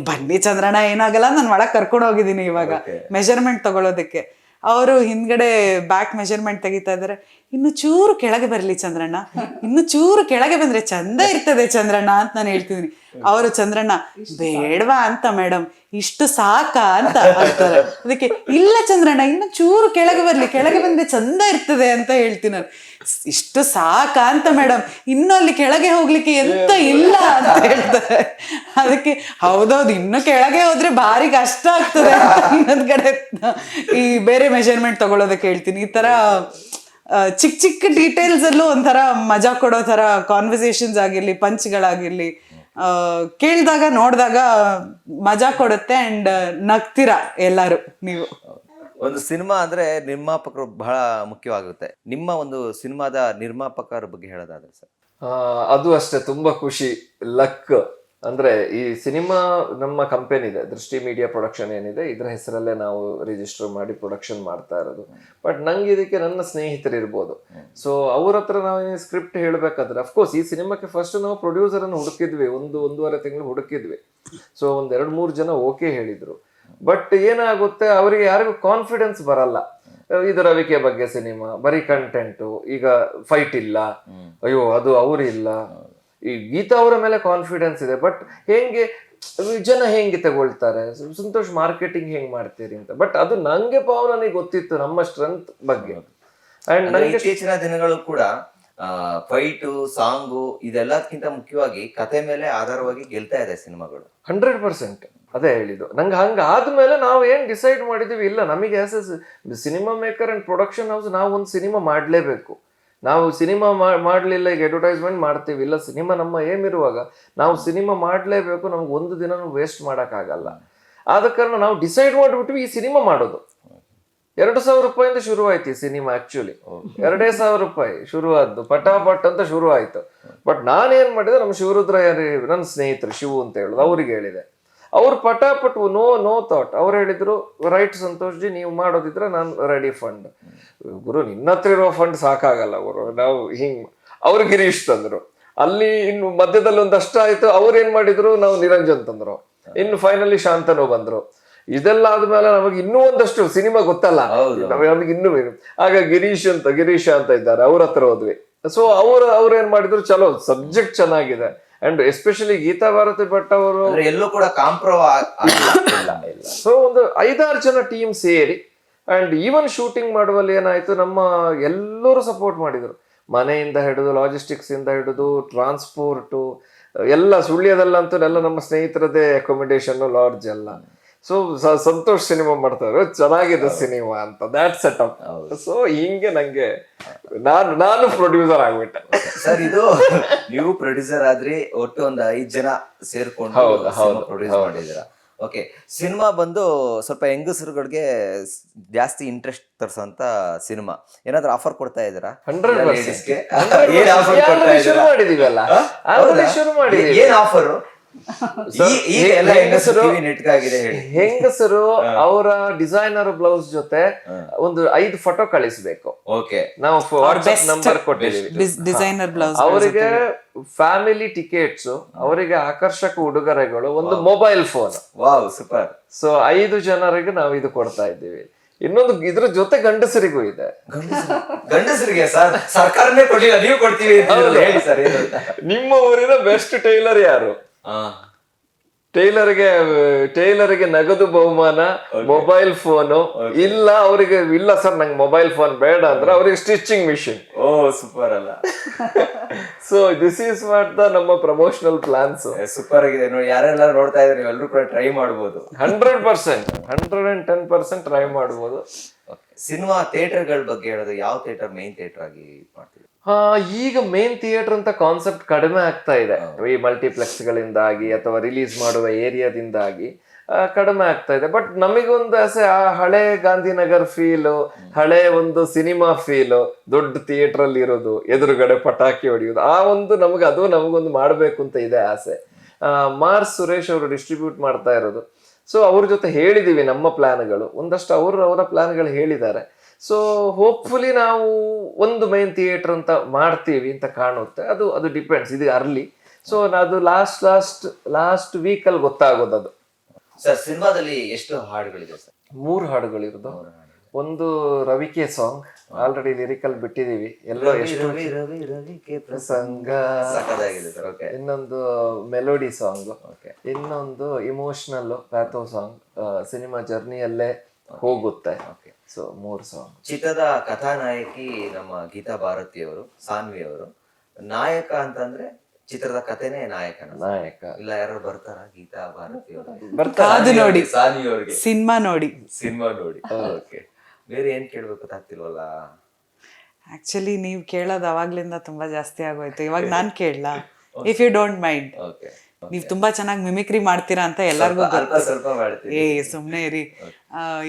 ಬನ್ನಿ ಚಂದ್ರಣ್ಣ ಏನಾಗಲ್ಲ, ನಾನು ಒಳಗೆ ಕರ್ಕೊಂಡು ಹೋಗಿದ್ದೀನಿ ಇವಾಗ ಮೆಷರ್ಮೆಂಟ್ ತಗೊಳ್ಳೋದಕ್ಕೆ. ಅವರು ಹಿಂದ್ಗಡೆ ಬ್ಯಾಕ್ ಮೆಷರ್ಮೆಂಟ್ ತೆಗಿತಾ ಇದ್ದಾರೆ, ಇನ್ನು ಚೂರು ಕೆಳಗೆ ಬರಲಿ ಚಂದ್ರಣ್ಣ, ಇನ್ನು ಚೂರು ಕೆಳಗೆ ಬಂದ್ರೆ ಚಂದ ಇರ್ತದೆ ಚಂದ್ರಣ್ಣ ಅಂತ ನಾನು ಹೇಳ್ತಿದ್ದೀನಿ. ಅವರು ಚಂದ್ರಣ್ಣ ಬೇಡವಾ ಅಂತ ಮೇಡಮ್, ಇಷ್ಟು ಸಾಕಾ ಅಂತ ಅಂತಾರೆ. ಅದಕ್ಕೆ ಇಲ್ಲ ಚಂದ್ರಣ್ಣ ಇನ್ನು ಚೂರು ಕೆಳಗೆ ಬಂದ್ರೆ ಚಂದ ಇರ್ತದೆ ಅಂತ ಹೇಳ್ತೀನಿ ನಾನು. ಇಷ್ಟು ಸಾಕಾ ಅಂತ ಮೇಡಮ್, ಇನ್ನು ಅಲ್ಲಿ ಕೆಳಗೆ ಹೋಗ್ಲಿಕ್ಕೆ ಎಂತ ಇಲ್ಲ ಅಂತ ಹೇಳ್ತಾರೆ. ಅದಕ್ಕೆ ಹೌದೌದು, ಇನ್ನು ಕೆಳಗೆ ಹೋದ್ರೆ ಭಾರಿ ಕಷ್ಟ ಆಗ್ತದೆ ಇನ್ನೊಂದ್ ಕಡೆ ಈ ಬೇರೆ ಮೆಷರ್ಮೆಂಟ್ ತಗೊಳ್ಳೋದಕ್ಕೆ ಹೇಳ್ತೀನಿ. ಈ ತರ ಚಿಕ್ಕ ಡೀಟೇಲ್ಸ್ ಅಲ್ಲೂ ಒಂಥರ ಮಜಾ ಕೊಡೋ ತರ ಕಾನ್ವರ್ಸೇಷನ್ಸ್ ಆಗಿರ್ಲಿ, ಪಂಚ್ಗಳಾಗಿರ್ಲಿ, ಕೇಳಿದಾಗ ನೋಡಿದಾಗ ಮಜಾ ಕೊಡುತ್ತೆ. ಅಂಡ್ ನಗ್ತೀರಾ ಎಲ್ಲರೂ ನೀವು. ಒಂದು ಸಿನಿಮಾ ಅಂದ್ರೆ ನಿರ್ಮಾಪಕರು ಬಹಳ ಮುಖ್ಯವಾಗುತ್ತೆ. ನಿಮ್ಮ ಒಂದು ಸಿನಿಮಾದ ನಿರ್ಮಾಪಕರ ಬಗ್ಗೆ ಹೇಳೋದಾದ್ರೆ ಸರ್? ಅದು ಅಷ್ಟೇ, ತುಂಬಾ ಖುಷಿ, ಲಕ್. ಅಂದ್ರೆ ಈ ಸಿನಿಮಾ ನಮ್ಮ ಕಂಪನಿ ಇದೆ, ದೃಷ್ಟಿ ಮೀಡಿಯಾ ಪ್ರೊಡಕ್ಷನ್ ಏನಿದೆ, ಇದ್ರ ಹೆಸರಲ್ಲೇ ನಾವು ರಿಜಿಸ್ಟರ್ ಮಾಡಿ ಪ್ರೊಡಕ್ಷನ್ ಮಾಡ್ತಾ ಇರೋದು. ಬಟ್ ನಂಗೆ ಇದಕ್ಕೆ ನನ್ನ ಸ್ನೇಹಿತರು ಇರ್ಬೋದು. ಸೊ ಅವ್ರ ಹತ್ರ ನಾವು ಸ್ಕ್ರಿಪ್ಟ್ ಹೇಳ್ಬೇಕಾದ್ರೆ, ಅಫ್ಕೋರ್ಸ್ ಈ ಸಿನಿಮಾಕ್ಕೆ ಫಸ್ಟ್ ನಾವು ಪ್ರೊಡ್ಯೂಸರ್ ಅನ್ನು ಹುಡುಕಿದ್ವಿ, 1-1.5 ತಿಂಗಳು ಹುಡುಕಿದ್ವಿ. ಸೊ 2-3 ಜನ ಓಕೆ ಹೇಳಿದ್ರು. ಬಟ್ ಏನಾಗುತ್ತೆ, ಅವರಿಗೆ ಯಾರಿಗೂ ಕಾನ್ಫಿಡೆನ್ಸ್ ಬರಲ್ಲ. ಇದು ರವಿಕೆ ಬಗ್ಗೆ ಸಿನಿಮಾ, ಬರೀ ಕಂಟೆಂಟು, ಈಗ ಫೈಟ್ ಇಲ್ಲ, ಅಯ್ಯೋ ಅದು ಅವ್ರಿಲ್ಲ. ಈ ಗೀತಾ ಅವರ ಮೇಲೆ ಕಾನ್ಫಿಡೆನ್ಸ್ ಇದೆ, ಬಟ್ ಹೆಂಗೆ ಜನ ಹೆಂಗೆ ತಗೊಳ್ತಾರೆ, ಸಂತೋಷ್ ಮಾರ್ಕೆಟಿಂಗ್ ಹೆಂಗ್ ಮಾಡ್ತೀರಿ ಅಂತ. ಬಟ್ ಅದು ನಂಗೆ ನನಗೆ ಗೊತ್ತಿತ್ತು ನಮ್ಮ ಸ್ಟ್ರೆಂತ್ ಬಗ್ಗೆ. ಅಂಡ್ ನನಗೆ ಇತ್ತೀಚಿನ ದಿನಗಳು ಕೂಡ ಫೈಟು, ಸಾಂಗು ಇದೆಲ್ಲದಕ್ಕಿಂತ ಮುಖ್ಯವಾಗಿ ಕತೆ ಮೇಲೆ ಆಧಾರವಾಗಿ ಗೆಲ್ತಾ ಇದೆ ಸಿನಿಮಾಗಳು. 100% ಅದೇ ಹೇಳಿದ್ದು. ನಂಗೆ ಹಂಗ ಆದ್ಮೇಲೆ ನಾವು ಏನ್ ಡಿಸೈಡ್ ಮಾಡಿದೀವಿ, ಇಲ್ಲ ನಮಗೆ as A cinema maker and production house ನಾವು ಒಂದು ಸಿನಿಮಾ ಮಾಡ್ಲೇಬೇಕು. ನಾವು ಸಿನಿಮಾ ಮಾಡ್ಲಿಲ್ಲ, ಈಗ ಅಡ್ವರ್ಟೈಸ್ಮೆಂಟ್ ಮಾಡ್ತೀವಿ, ಇಲ್ಲ ಸಿನಿಮಾ ನಮ್ಮ ಏಮ್ ಇರುವಾಗ ನಾವು ಸಿನಿಮಾ ಮಾಡ್ಲೇಬೇಕು, ನಮ್ಗೆ ಒಂದು ದಿನ ವೇಸ್ಟ್ ಮಾಡಕ್ಕಾಗಲ್ಲ. ಆದ ಕಾರಣ ನಾವು ಡಿಸೈಡ್ ಮಾಡಿಬಿಟ್ವಿ ಈ ಸಿನಿಮಾ ಮಾಡೋದು. 2,000 ರೂಪಾಯಿಂದ ಶುರು ಆಯ್ತು ಈ ಸಿನಿಮಾ. ಆಕ್ಚುಲಿ 2,000 ರೂಪಾಯಿ ಶುರುವಾದ್ದು, ಪಟಾಪಟ್ ಅಂತ ಶುರು ಆಯ್ತು. ಬಟ್ ನಾನೇನ್ ಮಾಡಿದೆ, ನಮ್ಮ ಶಿವರುದ್ರ ನನ್ನ ಸ್ನೇಹಿತರು ಶಿವು ಅಂತ ಹೇಳುದು, ಅವ್ರಿಗೆ ಹೇಳಿದೆ. ಅವ್ರು ಪಟಾಪಟ್ ನೋ ಥಾಟ್ ಅವ್ರು ಹೇಳಿದ್ರು, ರೈಟ್ ಸಂತೋಷ್ ಜಿ, ನೀವು ಮಾಡೋದಿದ್ರೆ ನಾನು ರೆಡಿ ಫಂಡ್. ಗುರು ನಿನ್ನ ಹತ್ರ ಇರೋ ಫಂಡ್ ಸಾಕಾಗಲ್ಲ ಗುರು, ನಾವು ಹಿಂಗ್. ಅವ್ರು ಗಿರೀಶ್ ತಂದ್ರು, ಅಲ್ಲಿ ಇನ್ನು ಮಧ್ಯದಲ್ಲಿ ಒಂದಷ್ಟು ಆಯ್ತು. ಅವ್ರು ಏನ್ ಮಾಡಿದ್ರು, ನಾವು ನಿರಂಜನ್ ತಂದ್ರು, ಇನ್ನು ಫೈನಲಿ ಶಾಂತನು ಬಂದ್ರು. ಇದೆಲ್ಲ ಆದ್ಮೇಲೆ ನಮಗೆ ಇನ್ನೂ ಒಂದಷ್ಟು ಸಿನಿಮಾ ಗೊತ್ತಲ್ಲ, ನಮಗೆ ಇನ್ನೂ ಆಗ ಗಿರೀಶ ಅಂತ ಇದ್ದಾರೆ, ಅವ್ರ ಹತ್ರ ಹೋದ್ವಿ. ಸೊ ಅವ್ರು ಏನ್ ಮಾಡಿದ್ರು, ಚಲೋ ಸಬ್ಜೆಕ್ಟ್ ಚೆನ್ನಾಗಿದೆ. ಅಂಡ್ ಎಸ್ಪೆಷಲಿ ಗೀತಾ ಭಾರತಿ ಭಟ್ ಅವರು ಎಲ್ಲೂ ಕೂಡ ಕಾಂಪ್ರೋ ಇಲ್ಲ. ಸೊ ಒಂದು 5-6 ಜನ ಟೀಮ್ ಸೇರಿ ಅಂಡ್ ಈವನ್ ಶೂಟಿಂಗ್ ಮಾಡುವಲ್ಲಿ ಏನಾಯ್ತು, ನಮ್ಮ ಎಲ್ಲರೂ ಸಪೋರ್ಟ್ ಮಾಡಿದ್ರು. ಮನೆಯಿಂದ ಹಿಡಿದು, ಲಾಜಿಸ್ಟಿಕ್ಸ್ ಇಂದ ಹಿಡಿದು, ಟ್ರಾನ್ಸ್ಪೋರ್ಟು ಎಲ್ಲ. ಸುಳ್ಯದಲ್ಲಂತೂ ಎಲ್ಲ ನಮ್ಮ ಸ್ನೇಹಿತರದೇ ಅಕೊಮಿಡೇಷನ್, ಲಾಡ್ಜ್ ಎಲ್ಲ. ಸೊ ಸಂತೋಷ್ ಸಿನಿಮಾ ಮಾಡ್ತಾರೆ, ಚೆನ್ನಾಗಿದೆ ಸಿನಿಮಾ ಅಂತ, ದ್ಯಾಟ್ ಸೆಟಪ್. ಸೊ ಹಿಂಗೆ ನಂಗೆ ನಾನು ಪ್ರೊಡ್ಯೂಸರ್ ಆಗ್ಬಿಟ್ಟೆ. ಸರ್, ಇದು ನೀವು ಪ್ರೊಡ್ಯೂಸರ್ ಆದ್ರಿ, ಒಟ್ಟು ಒಂದು 5 ಜನ ಸೇರ್ಕೊಂಡು ಪ್ರೊಡ್ಯೂಸ್ ಮಾಡಿದ್ದೀರಾ. ಓಕೆ, ಸಿನಿಮಾ ಬಂದು ಸ್ವಲ್ಪ ಹೆಂಗಸರುಗಳಿಗೆ ಜಾಸ್ತಿ ಇಂಟ್ರೆಸ್ಟ್ ತರ್ಸೋಂತ ಸಿನಿಮಾ. ಏನಾದ್ರು ಆಫರ್ ಕೊಡ್ತಾ ಇದ್ದೀರಾ? 100% ಏನ್ ಆಫರ್ ಕೊಡ್ತಾ ಶುರು ಮಾಡಿದೀವಲ್ಲ, ಶುರು ಮಾಡಿದೀವಿ. ಏನ್ ಆಫರ್? ಹೆಂಗಸರು ಅವರ ಡಿಸೈನರ್ ಬ್ಲೌಸ್ ಜೊತೆ ಒಂದು 5 ಫೋಟೋ ಕಳಿಸ್ಬೇಕು. ಓಕೆ, ನಾವು ವಾಟ್ಸ್ಆಪ್ ನಂಬರ್ ಕೊಟ್ಟಿದ್ದೀವಿ. ಡಿಸೈನರ್ ಬ್ಲೌಸ್ ಅವರಿಗೆ ಫ್ಯಾಮಿಲಿ ಟಿಕೆಟ್ಸ್, ಅವರಿಗೆ ಆಕರ್ಷಕ ಉಡುಗೊರೆಗಳು, ಒಂದು mobile phone. Wow, super. So 5 ಜನರಿಗೆ ನಾವು ಇದು ಕೊಡ್ತಾ ಇದ್ದೀವಿ. ಇನ್ನೊಂದು ಇದ್ರ ಜೊತೆ ಗಂಡಸರಿಗೂ ಇದೆ. ಗಂಡಸರಿಗೆ ಸರ್ಕಾರನೇ ಕೊಟ್ಟಿಲ್ಲ, ನೀವು ಕೊಡ್ತೀವಿ ಹೇಳಿ ಸರ್. ನಿಮ್ಮ ಊರಿನ ಬೆಸ್ಟ್ ಟೈಲರ್ ಯಾರು? ಟೈಲರ್ಗೆ ನಗದು ಬಹುಮಾನ, ಮೊಬೈಲ್ ಫೋನು. ಇಲ್ಲ ಅವರಿಗೆ ಇಲ್ಲ ಸರ್ ನಂಗೆ ಮೊಬೈಲ್ ಫೋನ್ ಬೇಡ ಅಂದ್ರೆ ಅವ್ರಿಗೆ ಸ್ಟಿಚಿಂಗ್ ಮಿಷಿನ್. ಓ, ಸೂಪರ್ ಅಲ್ಲ? So this is what the ನಮ್ಮ ಪ್ರಮೋಷನಲ್ ಪ್ಲಾನ್ಸ್. ಸೂಪರ್ ಆಗಿದೆ ನೋಡಿ. ಯಾರೆಲ್ಲ ನೋಡ್ತಾ ಇದ್ರೆ ಎಲ್ಲರೂ ಕೂಡ ಟ್ರೈ ಮಾಡ್ಬೋದು. 100%, 110% ಟ್ರೈ ಮಾಡ್ಬೋದು. ಸಿನಿಮಾ ಥಿಯೇಟರ್ಗಳ ಬಗ್ಗೆ ಹೇಳೋದು, ಯಾವ ಥಿಯೇಟರ್ ಮೇನ್ ಥಿಯೇಟರ್ ಆಗಿ ಮಾಡ್ತೀವಿ? ಈಗ ಮೇನ್ ಥಿಯೇಟರ್ ಅಂತ ಕಾನ್ಸೆಪ್ಟ್ ಕಡಿಮೆ ಆಗ್ತಾ ಇದೆ. ಈ ಮಲ್ಟಿಪ್ಲೆಕ್ಸ್ ಗಳಿಂದಾಗಿ ಅಥವಾ ರಿಲೀಸ್ ಮಾಡುವ ಏರಿಯಾದಿಂದಾಗಿ ಕಡಿಮೆ ಆಗ್ತಾ ಇದೆ. ಬಟ್ ನಮಗೊಂದು ಆ ಹಳೆ ಗಾಂಧಿನಗರ್ ಫೀಲು, ಹಳೆ ಒಂದು ಸಿನಿಮಾ ಫೀಲು, ದೊಡ್ಡ ಥಿಯೇಟರ್ ಅಲ್ಲಿ ಇರೋದು, ಎದುರುಗಡೆ ಪಟಾಕಿ ಹೊಡೆಯೋದು, ಆ ಒಂದು ನಮಗೊಂದು ಮಾಡ್ಬೇಕು ಅಂತ ಇದೆ ಆಸೆ. ಮಾರ್ಸ್ ಸುರೇಶ್ ಅವರು ಡಿಸ್ಟ್ರಿಬ್ಯೂಟ್ ಮಾಡ್ತಾ ಇರೋದು. ಸೊ ಅವ್ರ ಜೊತೆ ಹೇಳಿದೀವಿ ನಮ್ಮ ಪ್ಲಾನ್ಗಳು, ಒಂದಷ್ಟು ಅವರ ಪ್ಲಾನ್ಗಳು ಹೇಳಿದ್ದಾರೆ. ಸೊ ಹೋಪ್ಫುಲಿ ನಾವು ಒಂದು ಮೈನ್ ಥಿಯೇಟರ್ ಅಂತ ಮಾಡ್ತೀವಿ ಅಂತ ಕಾಣುತ್ತೆ. ಅದು ಡಿಪೆಂಡ್ಸ್, ಇದು ಅರ್ಲಿ. ಸೊ ಅದು ಲಾಸ್ಟ್ ವೀಕಲ್ಲಿ ಗೊತ್ತಾಗೋದು. ಅದು ಸರ್, ಸಿನಿಮಾದಲ್ಲಿ ಎಷ್ಟು ಹಾಡುಗಳಿದೆ ಸರ್? 3 ಹಾಡುಗಳಿರೋದು. ಒಂದು ರವಿಕೆ ಸಾಂಗ್ ಆಲ್ರೆಡಿ ಲಿರಿಕಲ್ ಬಿಟ್ಟಿದೀವಿ. ಎಲ್ಲೋ ಎಷ್ಟು ಪ್ರಸಂಗ. ಇನ್ನೊಂದು ಮೆಲೋಡಿ ಸಾಂಗ್, ಇನ್ನೊಂದು ಇಮೋಷನಲ್ ಪ್ಯಾಥೋ ಸಾಂಗ್. ಸಿನಿಮಾ ಜರ್ನಿಯಲ್ಲೇ ಹೋಗುತ್ತೆ. So 3 song. ಚಿತ್ರದ ಕಥಾನಾಯಕಿ ನಮ್ಮ ಗೀತಾ ಭಾರತಿ ಅವರು, ಸಾನ್ವಿ ಅವರು. ನಾಯಕ ಅಂತಂದ್ರೆ ಚಿತ್ರದ ಕಥೆನೇ ನಾಯಕ ಇಲ್ಲ? ಯಾರು ಬರ್ತಾರ ಗೀತಾ ಭಾರತಿ ಅವರು? ಬರ್ತಾರೆ ನೋಡಿ, ಸಾನ್ವಿ ಅವ್ರಿಗೆ ಸಿನಿಮಾ ನೋಡಿ. ಓಕೆ, ಬೇರೆ ಏನ್ ಕೇಳ್ಬೇಕು ಗೊತ್ತಾಗ್ತಿಲ್ವಲ್ಲ? ಆಕ್ಚುಲಿ ನೀವು ಕೇಳೋದು ಅವಾಗ್ಲಿಂದ ತುಂಬಾ ಜಾಸ್ತಿ ಆಗೋಯ್ತು. ಇವಾಗ ನಾನ್ ಕೇಳಲಾ? If you don't mind. Okay, ನೀವ್ ತುಂಬಾ ಚೆನ್ನಾಗಿ ಮಿಮಿಕ್ರಿ ಮಾಡ್ತೀರಾ ಅಂತ ಎಲ್ಲರಿಗೂ ಸ್ವಲ್ಪ ಮಾಡ್ತೀವಿ. ಸುಮ್ನೆ ಇರಿ.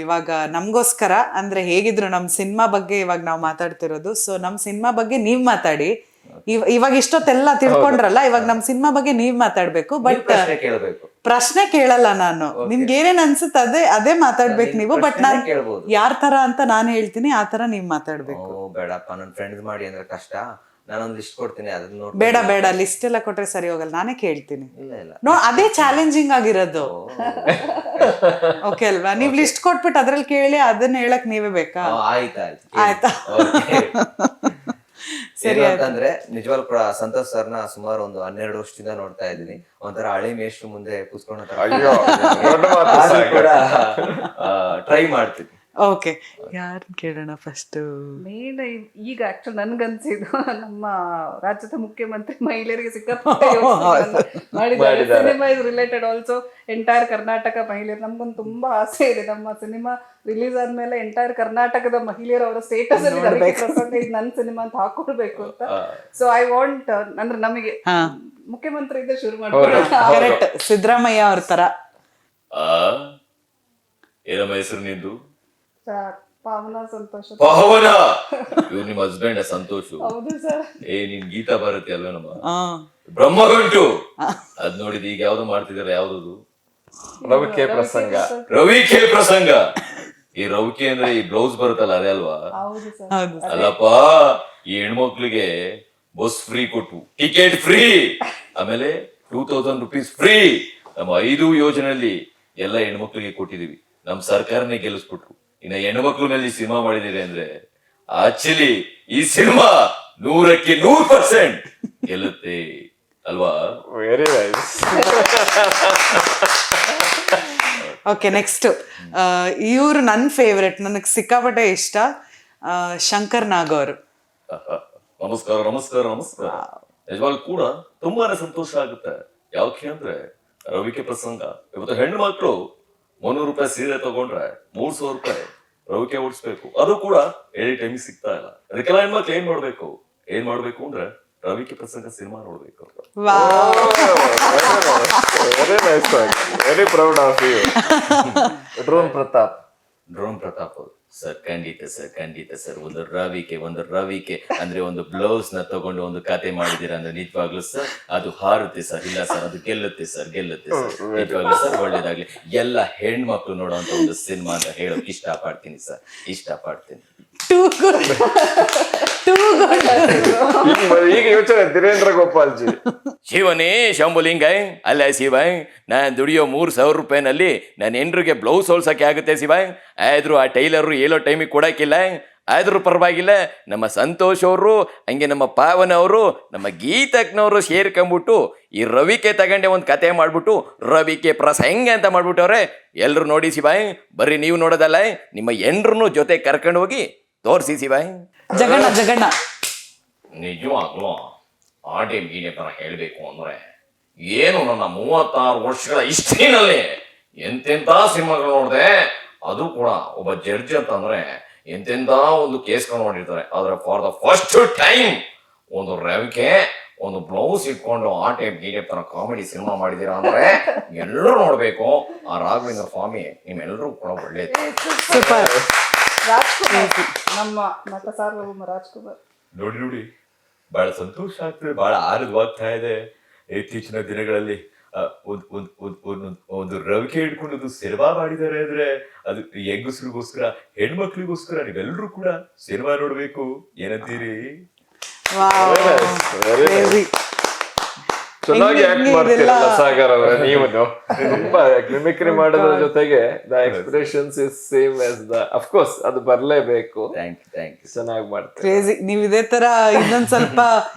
ಇವಾಗ ನಮ್ಗೋಸ್ಕರ ಅಂದ್ರೆ ಹೇಗಿದ್ರು ನಮ್ ಸಿನಿಮಾ ಬಗ್ಗೆ ಇವಾಗ ನಾವ್ ಮಾತಾಡ್ತಿರೋದು. ಸೊ ನಮ್ ಸಿನಿಮಾ ಬಗ್ಗೆ ನೀವ್ ಮಾತಾಡಿ. ಇವಾಗ ಇಷ್ಟೊತ್ತೆಲ್ಲ ತಿಳ್ಕೊಂಡ್ರಲ್ಲ, ಇವಾಗ ನಮ್ ಸಿನಿಮಾ ಬಗ್ಗೆ ನೀವ್ ಮಾತಾಡ್ಬೇಕು. ಬಟ್ ಪ್ರಶ್ನೆ ಕೇಳಲ್ಲ ನಾನು. ನಿಮ್ಗೆ ಏನೇನ್ ಅನ್ಸುತ್ತೆ ಅದೇ ಮಾತಾಡ್ಬೇಕು ನೀವು. ಬಟ್ ನಾನ್ ಯಾರ್ ತರ ಅಂತ ನಾನ್ ಹೇಳ್ತೀನಿ, ಆ ತರ ನೀವ್ ಮಾತಾಡ್ಬೇಕು. ಬೇಡಪ್ಪ, ನನ್ ಫ್ರೆಂಡ್ಸ್ ಮಾಡಿ ಅಂದ್ರೆ ಕಷ್ಟ. ನಾನೊಂದು ಲಿಸ್ಟ್ ಕೊಡ್ತೀನಿ, ಅದನ್ನ ನೋಡಿ. ಬೇಡ, ಲಿಸ್ಟ್ ಎಲ್ಲ ಕೊಟ್ರೆ ಸರಿ ಹೋಗಲ್ಲ. ನಾನೇ ಕೇಳ್ತೀನಿ. ಅದೇ ಚಾಲೆಂಜಿಂಗ್ ಆಗಿರೋದು. ಓಕೆ ಅಲ್ವಾ? ನೀವ್ ಲಿಸ್ಟ್ ಕೊಟ್ಬಿಟ್ಟು ಅದ್ರಲ್ಲಿ ಕೇಳಿ ಅದನ್ನ ಹೇಳಕ್ ನೀವೇ ಬೇಕಾ? ಆಯ್ತಾ? ಸರಿ. ಅಂತಂದ್ರೆ ನಿಜವಾಗ್ಲೂ ಕೂಡ ಸಂತೋಷ್ ಸರ್ನ ಸುಮಾರು ಒಂದು 12 ವರ್ಷದಿಂದ ನೋಡ್ತಾ ಇದ್ದೀನಿ. ಒಂಥರ ಹಳೆ ಮೇಷ್ಟ್ರು ಮುಂದೆ ಕೂತ್ಕೊಂಡು ಟ್ರೈ ಮಾಡ್ತೀನಿ. ಓಕೆ, ಯಾರು ಕೇಳೋಣ ಫಸ್ಟ್? ಮೇನ್ ಈಗ ಆಕ್ಚುಲಿ ನನ್ಗನ್ಸಿದ್ದು ನಮ್ಮ ರಾಜ್ಯದ ಮುಖ್ಯಮಂತ್ರಿ ಮಹಿಳೆಯರಿಗೆ ಸಿಕ್ಕಾಪಟ್ಟೆ ಮಾಡಿದ್ದಾರೆ. Cinema is related also entire Karnataka ಮಹಿಳೆಯರು. ನಮ್ಗೊಂದು ತುಂಬಾ ಆಸೆ ಇದೆ, ನಮ್ಮ ಸಿನಿಮಾ ರಿಲೀಸ್ ಆದ್ಮೇಲೆ ಎಂಟೈರ್ ಕರ್ನಾಟಕದ ಮಹಿಳೆಯರು ಅವರ ಸ್ಟೇಟಸ್ ಅಲ್ಲಿ ಇದು ನನ್ನ ಸಿನಿಮಾ ಅಂತ ಹಾಕೊಳ್ಬೇಕು ಅಂತ. ಸೊ ಐ ವಾಂಟ್ ಅಂದ್ರೆ ನಮಗೆ ಮುಖ್ಯಮಂತ್ರಿ ಇಂದ ಶುರು ಮಾಡ್ತಾರೆ. ಸಿದ್ದರಾಮಯ್ಯ ಅವ್ರ ತರ. ಏನಮ್ಮ ಹೆಸರು ನಿಂದು? ಪಾವನ ಸಂತೋಷ. ಪಾವನ, ಇವ್ರು ನಿಮ್ಮ ಹಸ್ಬೆಂಡ್ ಸಂತೋಷ್? ಹೌದು ಸರ್. ನಿನ್ ಗೀತಾ ಭಾರತಿ ಅಲ್ವೇ ನಮ್ಮ ಬ್ರಹ್ಮಗಂಟು? ಅದ್ ನೋಡಿದ್ ಈಗ ಯಾವ್ದು ಮಾಡ್ತಿದಾರೆ, ಯಾವ್ದು? ರವಿಕೆ ಪ್ರಸಂಗ. ರವಿಕೆ ಪ್ರಸಂಗ. ಈ ರವಿಕೆ ಅಂದ್ರೆ ಈ ಬ್ಲೌಸ್ ಬರುತ್ತಲ್ಲ, ಅದೇ ಅಲ್ವಾ? ಅಲ್ಲಪ್ಪ, ಈ ಹೆಣ್ಮಕ್ಳಿಗೆ ಬಸ್ ಫ್ರೀ ಕೊಟ್ಟು, ಟಿಕೆಟ್ ಫ್ರೀ, ಆಮೇಲೆ 2000 rupees ಫ್ರೀ. ನಮ್ಮ 5 ಯೋಜನೆಯಲ್ಲಿ ಎಲ್ಲ ಹೆಣ್ಮಕ್ಳಿಗೆ ಕೊಟ್ಟಿದೀವಿ. ನಮ್ ಸರ್ಕಾರನೇ ಗೆಲ್ಲಿಸ್ಬಿಟ್ರು. ಇನ್ನ ಹೆಣ್ಮಕ್ಳ ಮೇಲೆ ಈ ಸಿನಿಮಾ ಮಾಡಿದಿರಿ ಅಂದ್ರೆ ಆಕ್ಚುಲಿ ಈ ಸಿನಿಮಾ 100ಕ್ಕೆ 100% ಗೆಲ್ಲುತ್ತೆ ಅಲ್ವಾ? Very nice. ಓಕೆ ನೆಕ್ಸ್ಟ್ ಇವರು ನನ್ನ ಫೇವ್ರೆಟ್, ನನಗೆ ಸಿಕ್ಕಾಪಟ್ಟೆ ಇಷ್ಟ, ಶಂಕರ್ ನಾಗ್ ಅವರು. ನಮಸ್ಕಾರ ನಮಸ್ಕಾರ ನಮಸ್ಕಾರ. ನಿಜವಾಗ್ಲೂ ಕೂಡ ತುಂಬಾನೇ ಸಂತೋಷ ಆಗುತ್ತೆ. ಯಾಕೆ ಅಂದ್ರೆ ರವಿಕೆ ಪ್ರಸಂಗ ಇವತ್ತು ಹೆಣ್ಣು ಮಕ್ಕಳು 300 ರೂಪಾಯಿ ಸೀರೆ ತಗೊಂಡ್ರೆ 300 ರೂಪಾಯಿ ರವಿಕೆ ಓಡಿಸ್ಬೇಕು. ಅದು ಕೂಡ ಎನಿ ಟೈಮ್ ಸಿಗ್ತಾ ಇಲ್ಲ. ಅದಕ್ಕೆಲ್ಲ ಹೆಣ್ಮಕ್ಳು ಏನ್ ಮಾಡ್ಬೇಕು ಅಂದ್ರೆ ರವಿಕೆ ಪ್ರಸಂಗ ಸಿನಿಮಾ ನೋಡ್ಬೇಕು. Very nice, very proud of you. Drone Pratap ಅವರು ಸರ್, ಖಂಡಿತ ಸರ್. ಒಂದು ರವಿಕೆ ಅಂದ್ರೆ ಒಂದು ಬ್ಲೌಸ್ ನ ತಗೊಂಡು ಒಂದು ಕತೆ ಮಾಡಿದೀರ ಅಂದ್ರೆ ನಿಜವಾಗ್ಲೂ ಸರ್ ಅದು ಹಾರುತ್ತೆ ಸರ್. ಇಲ್ಲ ಸರ್, ಅದು ಗೆಲ್ಲುತ್ತೆ ಸರ್. ನಿಜವಾಗ್ಲೂ ಸರ್, ಒಳ್ಳೇದಾಗ್ಲಿ. ಎಲ್ಲ ಹೆಣ್ಮಕ್ಳು ನೋಡುವಂತ ಒಂದು ಸಿನಿಮಾ ಅಂತ ಹೇಳೋಕೆ ಇಷ್ಟಪಡ್ತೀನಿ ಸರ್. ಈಗ ಯೋಚನೆ ಧೀರೇಂದ್ರ ಗೋಪಾಲ್ಜಿ. ಶಿವನೇ ಶಂಭುಲಿಂಗ ಅಲ್ಲ ಶಿವಾಯ್, ನಾನು ದುಡಿಯೋ 3,000 ರೂಪಾಯಿನಲ್ಲಿ ನನ್ನ ಹೆಂಡ್ರಿಗೆ ಬ್ಲೌಸ್ ಹೊಲ್ಸಕ್ಕೆ ಆಗುತ್ತೆ ಶಿವಾಯ್. ಆದ್ರೂ ಆ ಟೈಲರು ಹೇಳೋ ಟೈಮಿಗೆ ಕೊಡಕ್ಕಿಲ್ಲ. ಆದ್ರೂ ಪರವಾಗಿಲ್ಲ, ನಮ್ಮ ಸಂತೋಷ್ ಅವರು ಹಂಗೆ ನಮ್ಮ ಪಾವನ ಅವರು ನಮ್ಮ ಗೀತಕ್ನವರು ಸೇರ್ಕೊಂಡ್ಬಿಟ್ಟು ಈ ರವಿಕೆ ತಗೊಂಡೆ ಒಂದು ಕತೆ ಮಾಡ್ಬಿಟ್ಟು ರವಿಕೆ ಪ್ರಸಂಗ ಅಂತ ಮಾಡ್ಬಿಟ್ಟವ್ರೆ. ಎಲ್ರು ನೋಡಿ ಶಿವಾಯ್, ಬರ್ರಿ ನೀವು ನೋಡೋದಲ್ಲ, ನಿಮ್ಮ ಹೆಂಡ್ರನ್ನು ಜೊತೆ ಕರ್ಕೊಂಡು ಹೋಗಿ ತೋರಿಸಿ ಶಿವಾಯ್. ಜಗಣ್ಣ ನಿಜವಾಗ್ಲೂ ಆ ಟೈಮ್ ತರ ಹೇಳ್ಬೇಕು ಅಂದ್ರೆ ಏನು ನನ್ನ 36 ವರ್ಷಗಳ ಹಿಸ್ಟ್ರಿನಲ್ಲಿ ಎಂತೆಂತ ಸಿನಿಮಾಗಳು ನೋಡಿದೆ. ಅದು ಕೂಡ ಒಬ್ಬ ಜಡ್ಜ್ ಅಂತಂದ್ರೆ ಎಂತೆಂತ ಒಂದು ಕೇಸ್ಗಳು ನೋಡಿರ್ತಾರೆ. ಆದ್ರೆ ಫಾರ್ ದ ಫಸ್ಟ್ ಟೈಮ್ ಒಂದು ರವಿಕೆ ಒಂದು ಬ್ಲೌಸ್ ಇಟ್ಕೊಂಡು ಆ ಟೈಪ್ ತರ ಕಾಮಿಡಿ ಸಿನಿಮಾ ಮಾಡಿದೀರಾ ಅಂದ್ರೆ ಎಲ್ಲರೂ ನೋಡ್ಬೇಕು. ಆ ರಾಘವೇಂದ್ರ ಸ್ವಾಮಿ ನಿಮ್ಮೆಲ್ಲರೂ ಕೂಡ ಒಳ್ಳೇದು. ಸೂಪರ್. ರಾಜ್ಕುಮಾರ್, ನಮ್ಮ ನಟ ಸಾರ್ವಭೌಮ ರಾಜ್ಕುಮಾರ್. ನೋಡಿ ಬಹಳ ಸಂತೋಷ ಆಗ್ತದೆ, ಬಹಳ ಆನಂದವಾಗ್ತಾ ಇದೆ. ಇತ್ತೀಚಿನ ದಿನಗಳಲ್ಲಿ ಒಂದು ರವಿಕೆ ಹಿಡ್ಕೊಂಡು ಸಿನಿಮಾ ಮಾಡಿದ್ದಾರೆ ಅಂದ್ರೆ ಅದು ಹೆಂಗಸರಿಗೋಸ್ಕರ, ಹೆಣ್ಮಕ್ಳಿಗೋಸ್ಕರ. ನೀವೆಲ್ಲರೂ ಕೂಡ ಸಿನಿಮಾ ನೋಡ್ಬೇಕು. ಏನಂತೀರಿ? ಚೆನ್ನಾಗಿ ಆಕ್ಟ್ ಮಾಡ್ತೀರಲ್ಲ ಸಾಗರ್ ಅವರೇ ನೀವು. ತುಂಬಾ ಮಿಮಿಕ್ರಿ ಮಾಡೋದ್ರ ಜೊತೆಗೆ the expressions is same as the, of course ಅದು ಬರ್ಲೇಬೇಕು. Thank you. ಚೆನ್ನಾಗಿ ಮಾಡ್ತೀರಿ. ಕ್ರೇಜಿ. ನೀವು ಇದೇ ತರ ಇನ್ನೊಂದ್ ಸ್ವಲ್ಪ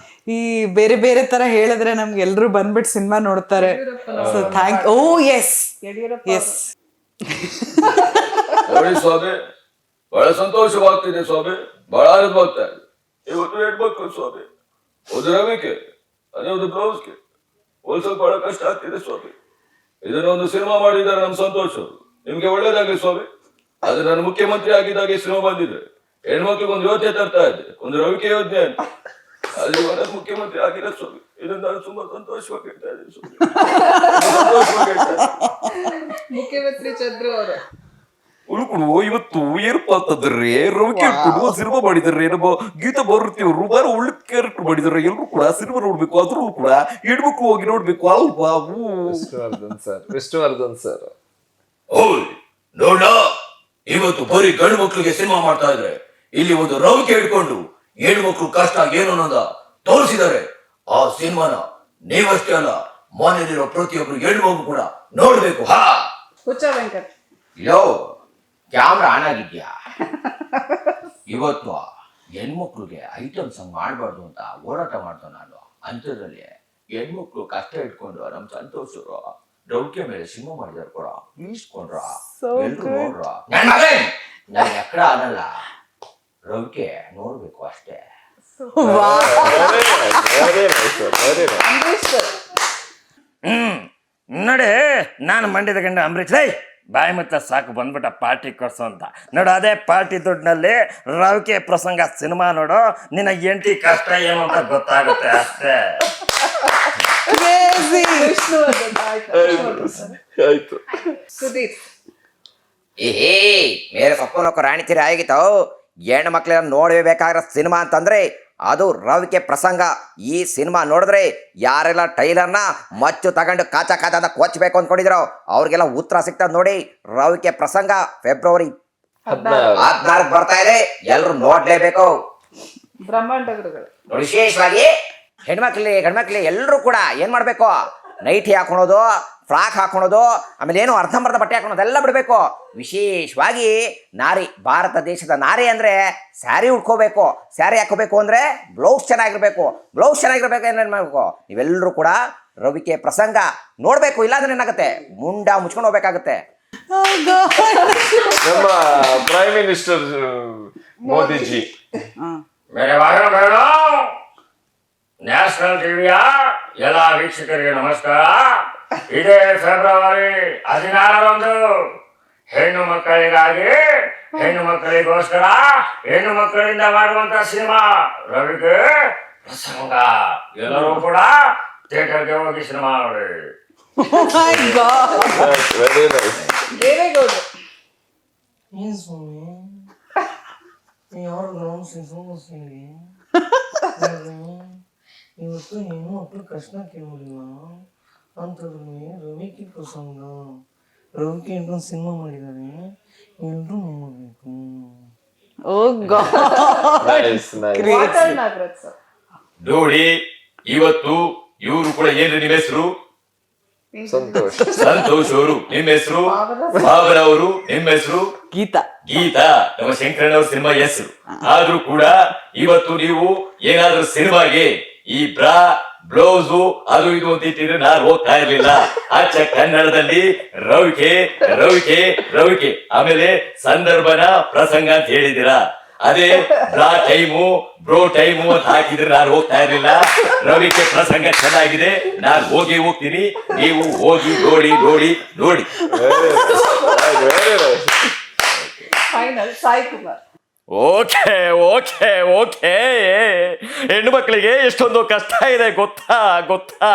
ಈ ಬೇರೆ ತರ ಹೇಳಿದ್ರೆ ನಮ್ಗೆ ಎಲ್ರು ಬಂದ್ಬಿಟ್ಟು ಸಿನಿಮಾ ನೋಡ್ತಾರೆ. So thank. Oh yes yes. ನೋಡಿ ಸ್ವಾಮಿ, ಬಹಳ ಸಂತೋಷವಾಗ್ತಿದೆ ಸ್ವಾಮಿ, ಬಹಳ ಆನಂದವಾಗ್ತಾ ಇದೆ. ಇವತ್ತು ಹೇಳ್ಬೇಕು ಸ್ವಾಮಿ, ಒಂದು ರವಿಕೆ ಅದೇ ಒಂದು ಬ್ಲೌಸ್ಗೆ ಹೋಲ್ಸೋಕ್ ಬಹಳ ಕಷ್ಟ ಆಗ್ತಿದೆ ಸ್ವಾಮಿ. ಇದನ್ನ ಒಂದು ಸಿನಿಮಾ ಮಾಡಿದ್ದಾರೆ ನಮ್ಮ ಸಂತೋಷ್ ಅವರು. ನಿಮ್ಗೆ ಒಳ್ಳೇದಾಗ್ಲಿ ಸ್ವಾಮಿ. ಅದು ನಾನು ಮುಖ್ಯಮಂತ್ರಿ ಆಗಿದ್ದಾಗ ಈ ಸಿನಿಮಾ ಬಂದಿದೆ. ಹೆಣ್ಮಕ್ಳಿಗೆ ಒಂದು ಯೋಜನೆ ತರ್ತಾ ಇದ್ದೆ, ಒಂದು ರವಿಕೆ ಯೋಜನೆ ಅಂತ. ಅಲ್ಲಿ ಮುಖ್ಯಮಂತ್ರಿ ಆಗಿಲ್ಲ ಸ್ವಾಮಿ. ಇದನ್ನ ನಾನು ತುಂಬಾ ಸಂತೋಷವಾಗಿ ಹೇಳ್ತಾ ಇದ್ದೀನಿ ಸ್ವಾಮಿ. ಮುಖ್ಯಮಂತ್ರಿ ಚಂದ್ರು ಅವರು ಉಳ್ಕೊಡು. ಇವತ್ತು ಏನಪ್ಪಾ ಅಂತಂದ್ರೆ ರವಿಕೆ ಇಟ್ಕೊಂಡು ಸಿನಿಮಾ ಮಾಡಿದಾರೆ. ನಮ್ಮ ಗೀತಾ ಬರುತ್ತೀವ್ರು ಬಾರ ಒಳ್ಳೆ ಕ್ಯಾರೆಕ್ಟರ್ ಮಾಡಿದಾರೆ. ಎಲ್ರು ಕೂಡ ಸಿನಿಮಾ ನೋಡ್ಬೇಕು. ಅದ್ರೂ ಕೂಡ ಹೆಣ್ಮಕ್ಳು ಹೋಗಿ ನೋಡ್ಬೇಕು ಅಲ್ವಾ? ವಿಷ್ಣುವರ್ಧನ್ ಸರ್ ಓಯ್ ನೋಡ, ಇವತ್ತು ಬರೀ ಗಂಡು ಮಕ್ಳಿಗೆ ಸಿನಿಮಾ ಮಾಡ್ತಾ ಇದ್ರೆ ಇಲ್ಲಿ ಒಂದು ರವಿಕೆ ಹಿಡ್ಕೊಂಡು ಹೆಣ್ಮಕ್ಳು ಕಷ್ಟ ಏನು ಅನ್ನೋದ ತೋರಿಸಿದ್ದಾರೆ. ಆ ಸಿನಿಮಾನ ನೀವಷ್ಟೇ ಅಲ್ಲ, ಮನೆಯಲ್ಲಿರೋ ಪ್ರತಿಯೊಬ್ರು ಹೆಣ್ಮಕ್ಳು ಕೂಡ ನೋಡ್ಬೇಕು. ಹಾ ಹುಚ್ಚ ವೆಂಕಟ್. ಯೋ ಕ್ಯಾಮ್ರಾ ಆನ್ ಆಗಿದ್ಯಾ? ಇವತ್ತು ಹೆಣ್ಮಕ್ಳಿಗೆ ಐಟಮ್ ಸಾಂಗ್ ಮಾಡಬಾರ್ದು ಅಂತ ಹೋರಾಟ ಮಾಡ್ದ ನಾನು. ಅಂಥದ್ರಲ್ಲಿ ಹೆಣ್ಮಕ್ಳು ಕಷ್ಟ ಇಟ್ಕೊಂಡು ನಮ್ಮ ಸಂತೋಷರು ರೌಕೆ ಮೇಲೆ ಸಿನಿಮಾ ಮಾಡಿದಾರೆ ಕೊಡ. ಪ್ಲೀಸ್ ಕೊಂಡ್ರ ಎಲ್ರು ನೋಡ್ರ. ನಾನು ಎಕ್ಕಡ ಅನ್ನಲ್ಲ, ರೌಕೆ ನೋಡ್ಬೇಕು ಅಷ್ಟೇ. ನೋಡಿ, ನಾನು ಮಂಡ್ಯದ ಗಂಡ ಅಂಬರೀಷ್. ಲೈ ಬಾಯಿ ಮತ್ತೆ ಸಾಕು ಬಂದ್ಬಿಟ್ಟ ಪಾರ್ಟಿ ಕೊಡ್ಸು ಅಂತ. ನೋಡು, ಅದೇ ಪಾರ್ಟಿ ದುಡ್ಡಿನಲ್ಲಿ ರವಿಕೆ ಪ್ರಸಂಗ ಸಿನಿಮಾ ನೋಡು, ನಿನ್ನ ಎಂಟಿ ಕಷ್ಟ ಏನು ಅಂತ ಗೊತ್ತಾಗುತ್ತೆ ಅಷ್ಟೇ. ವಿಷ್ಣುವರ್ಧನ್. ಆಯ್ತು. ಸುದೀಪ್. ಏ ಮೇರೆ ಸೊಪ್ಪನೊಕ್ಕ ರಾಣಿ ತೀರಿ ಆಗಿತ್ತು. ಹೆಣ್ಣು ಮಕ್ಳೆಲ್ಲ ನೋಡಬೇಕಾಗಿರೋ ಸಿನಿಮಾ ಅಂತಂದ್ರೆ ಅದು ರವಿಕೆ ಪ್ರಸಂಗ. ಈ ಸಿನಿಮಾ ನೋಡಿದ್ರೆ ಯಾರೆಲ್ಲ ಟೈಲರ್ನ ಮಚ್ಚು ತಗೊಂಡು ಕಾಚ ಅಂತ ಕೊಚ್ಚಬೇಕು ಅಂದ್ಕೊಂಡಿದ್ರು ಅವ್ರಿಗೆಲ್ಲ ಉತ್ತರ ಸಿಗ್ತದೆ ನೋಡಿ. ರವಿಕೆ ಪ್ರಸಂಗ ಫೆಬ್ರವರಿ 14 ಬರ್ತಾ ಇದೆ, ಎಲ್ರು ನೋಡ್ಲೇಬೇಕು. ಬ್ರಹ್ಮಾಂಡ ಗುರುಗಳು. ವಿಶೇಷವಾಗಿ ಗಂಡ್ಮಕ್ಳಿ ಎಲ್ಲರೂ ಕೂಡ ಏನ್ ಮಾಡ್ಬೇಕು, ನೈಟಿ ಹಾಕೊಳೋದು, ಫ್ರಾಕ್ ಹಾಕೊಳೋದು, ಆಮೇಲೆ ಏನು ಅರ್ಧಂಬರ್ಧ ಬಟ್ಟೆ ಹಾಕೊಳೋದು ಎಲ್ಲ ಬಿಡ್ಬೇಕು. ವಿಶೇಷವಾಗಿ ನಾರಿ, ಭಾರತ ದೇಶದ ನಾರಿ ಅಂದ್ರೆ ಸ್ಯಾರಿ ಉಟ್ಕೋಬೇಕು. ಸ್ಯಾರಿ ಹಾಕೋಬೇಕು ಅಂದ್ರೆ ಬ್ಲೌಸ್ ಚೆನ್ನಾಗಿರ್ಬೇಕು. ಏನೇನ್ ಮಾಡ್ಬೇಕು, ನೀವೆಲ್ಲರೂ ಕೂಡ ರವಿಕೆ ಪ್ರಸಂಗ ನೋಡ್ಬೇಕು. ಇಲ್ಲಾಂದ್ರೆ ಏನಾಗುತ್ತೆ, ಮುಂಡ ಮುಚ್ಕೊಂಡು ಹೋಗ್ಬೇಕಾಗತ್ತೆ. ನಮ್ಮ ಪ್ರೈಮ್ ಮಿನಿಸ್ಟರ್ ಮೋದಿಜಿ. ಬೇರೆ ಭಾಷಣ ಬೇಡ. ನ್ಯಾಷನಲ್ ಟಿವಿಯ ಎಲ್ಲ ವೀಕ್ಷಕರಿಗೆ ನಮಸ್ಕಾರ. ಇದೇ ಫೆಬ್ರವರಿ 16ರಂದು ಹೆಣ್ಣು ಮಕ್ಕಳಿಗಾಗಿ, ಹೆಣ್ಣು ಮಕ್ಕಳಿಗೋಸ್ಕರ, ಹೆಣ್ಣು ಮಕ್ಕಳಿಂದ ಮಾಡುವಂತ ಸಿನಿಮಾ ರವಿಗೆ ಪ್ರಸಂಗ. ಎಲ್ಲರೂ ಕೂಡ ಥಿಯೇಟರ್ಗೆ ಹೋಗಿ ಸಿನಿಮಾ ನೋಡಿ. Very nice. ದೇವೇಗೌಡರು ಇವತ್ತು ಹೆಣ್ಣು ಮಕ್ಕಳು ಕಷ್ಟ ಕೇಳೋದಿಲ್ಲ ಅಂತಂದ್ರೆ ರವಿಕೆ ಪ್ರಸಂಗ, ರವಿಕೆ ಇಟ್ಕೊಂಡು ಸಿನಿಮಾ ಮಾಡಿದ್ದಾರೆ, ಎಲ್ರೂ ನೋಡಬೇಕು. Oh god, nice nice. Vatal Nagaraj sir. ನೋಡಿ ಇವತ್ತು ಇವರು ಕೂಡ ಏನ್ರಿ ನಿಮ್ಮ ಹೆಸರು? ಸಂತೋಷ್. ಸಂತೋಷ್ ಅವರು ನಿಮ್ಮ ಹೆಸರು, ಬಾಬರ ಅವರು ನಿಮ್ಮ ಹೆಸರು, ಗೀತಾ. ಗೀತಾ ನಮ್ಮ ಶಂಕರಣ್ಣವ್ರ ಸಿನಿಮಾ ಹೆಸರು. ಆದ್ರೂ ಕೂಡ ಇವತ್ತು ನೀವು ಏನಾದ್ರೂ ಸಿನಿಮಾಗೆ ಈ ಬ್ರಾ ಬ್ಲೌಸು ಅದು ಇದು ಅಂತ ಇಟ್ಟಿದ್ರೆ ನಾನು ಹೋಗ್ತಾ ಇರ್ಲಿಲ್ಲ. ಆಚ ಕನ್ನಡದಲ್ಲಿ ರವಿಕೆ ರವಿಕೆ ರವಿಕೆ, ಆಮೇಲೆ ಸಂದರ್ಭನ ಪ್ರಸಂಗ ಅಂತ ಹೇಳಿದಿರಾ. ಅದೇ ಬ್ರಾ ಟೈಮು ಬ್ರೋ ಟೈಮು ಅಂತ ಹಾಕಿದ್ರೆ ನಾನು ಹೋಗ್ತಾ ಇರ್ಲಿಲ್ಲ. ರವಿಕೆ ಪ್ರಸಂಗ ಚೆನ್ನಾಗಿದೆ, ನಾನು ಹೋಗ್ತೀನಿ, ನೀವು ಹೋಗಿ ನೋಡಿ ನೋಡಿ ನೋಡಿ. Very nice. Final Sai Kumar. Okay okay okay. ಹೆಣ್ಣು ಮಕ್ಕಳಿಗೆ ಎಷ್ಟೊಂದು ಕಷ್ಟ ಇದೆ ಗೊತ್ತಾ ಗೊತ್ತಾ?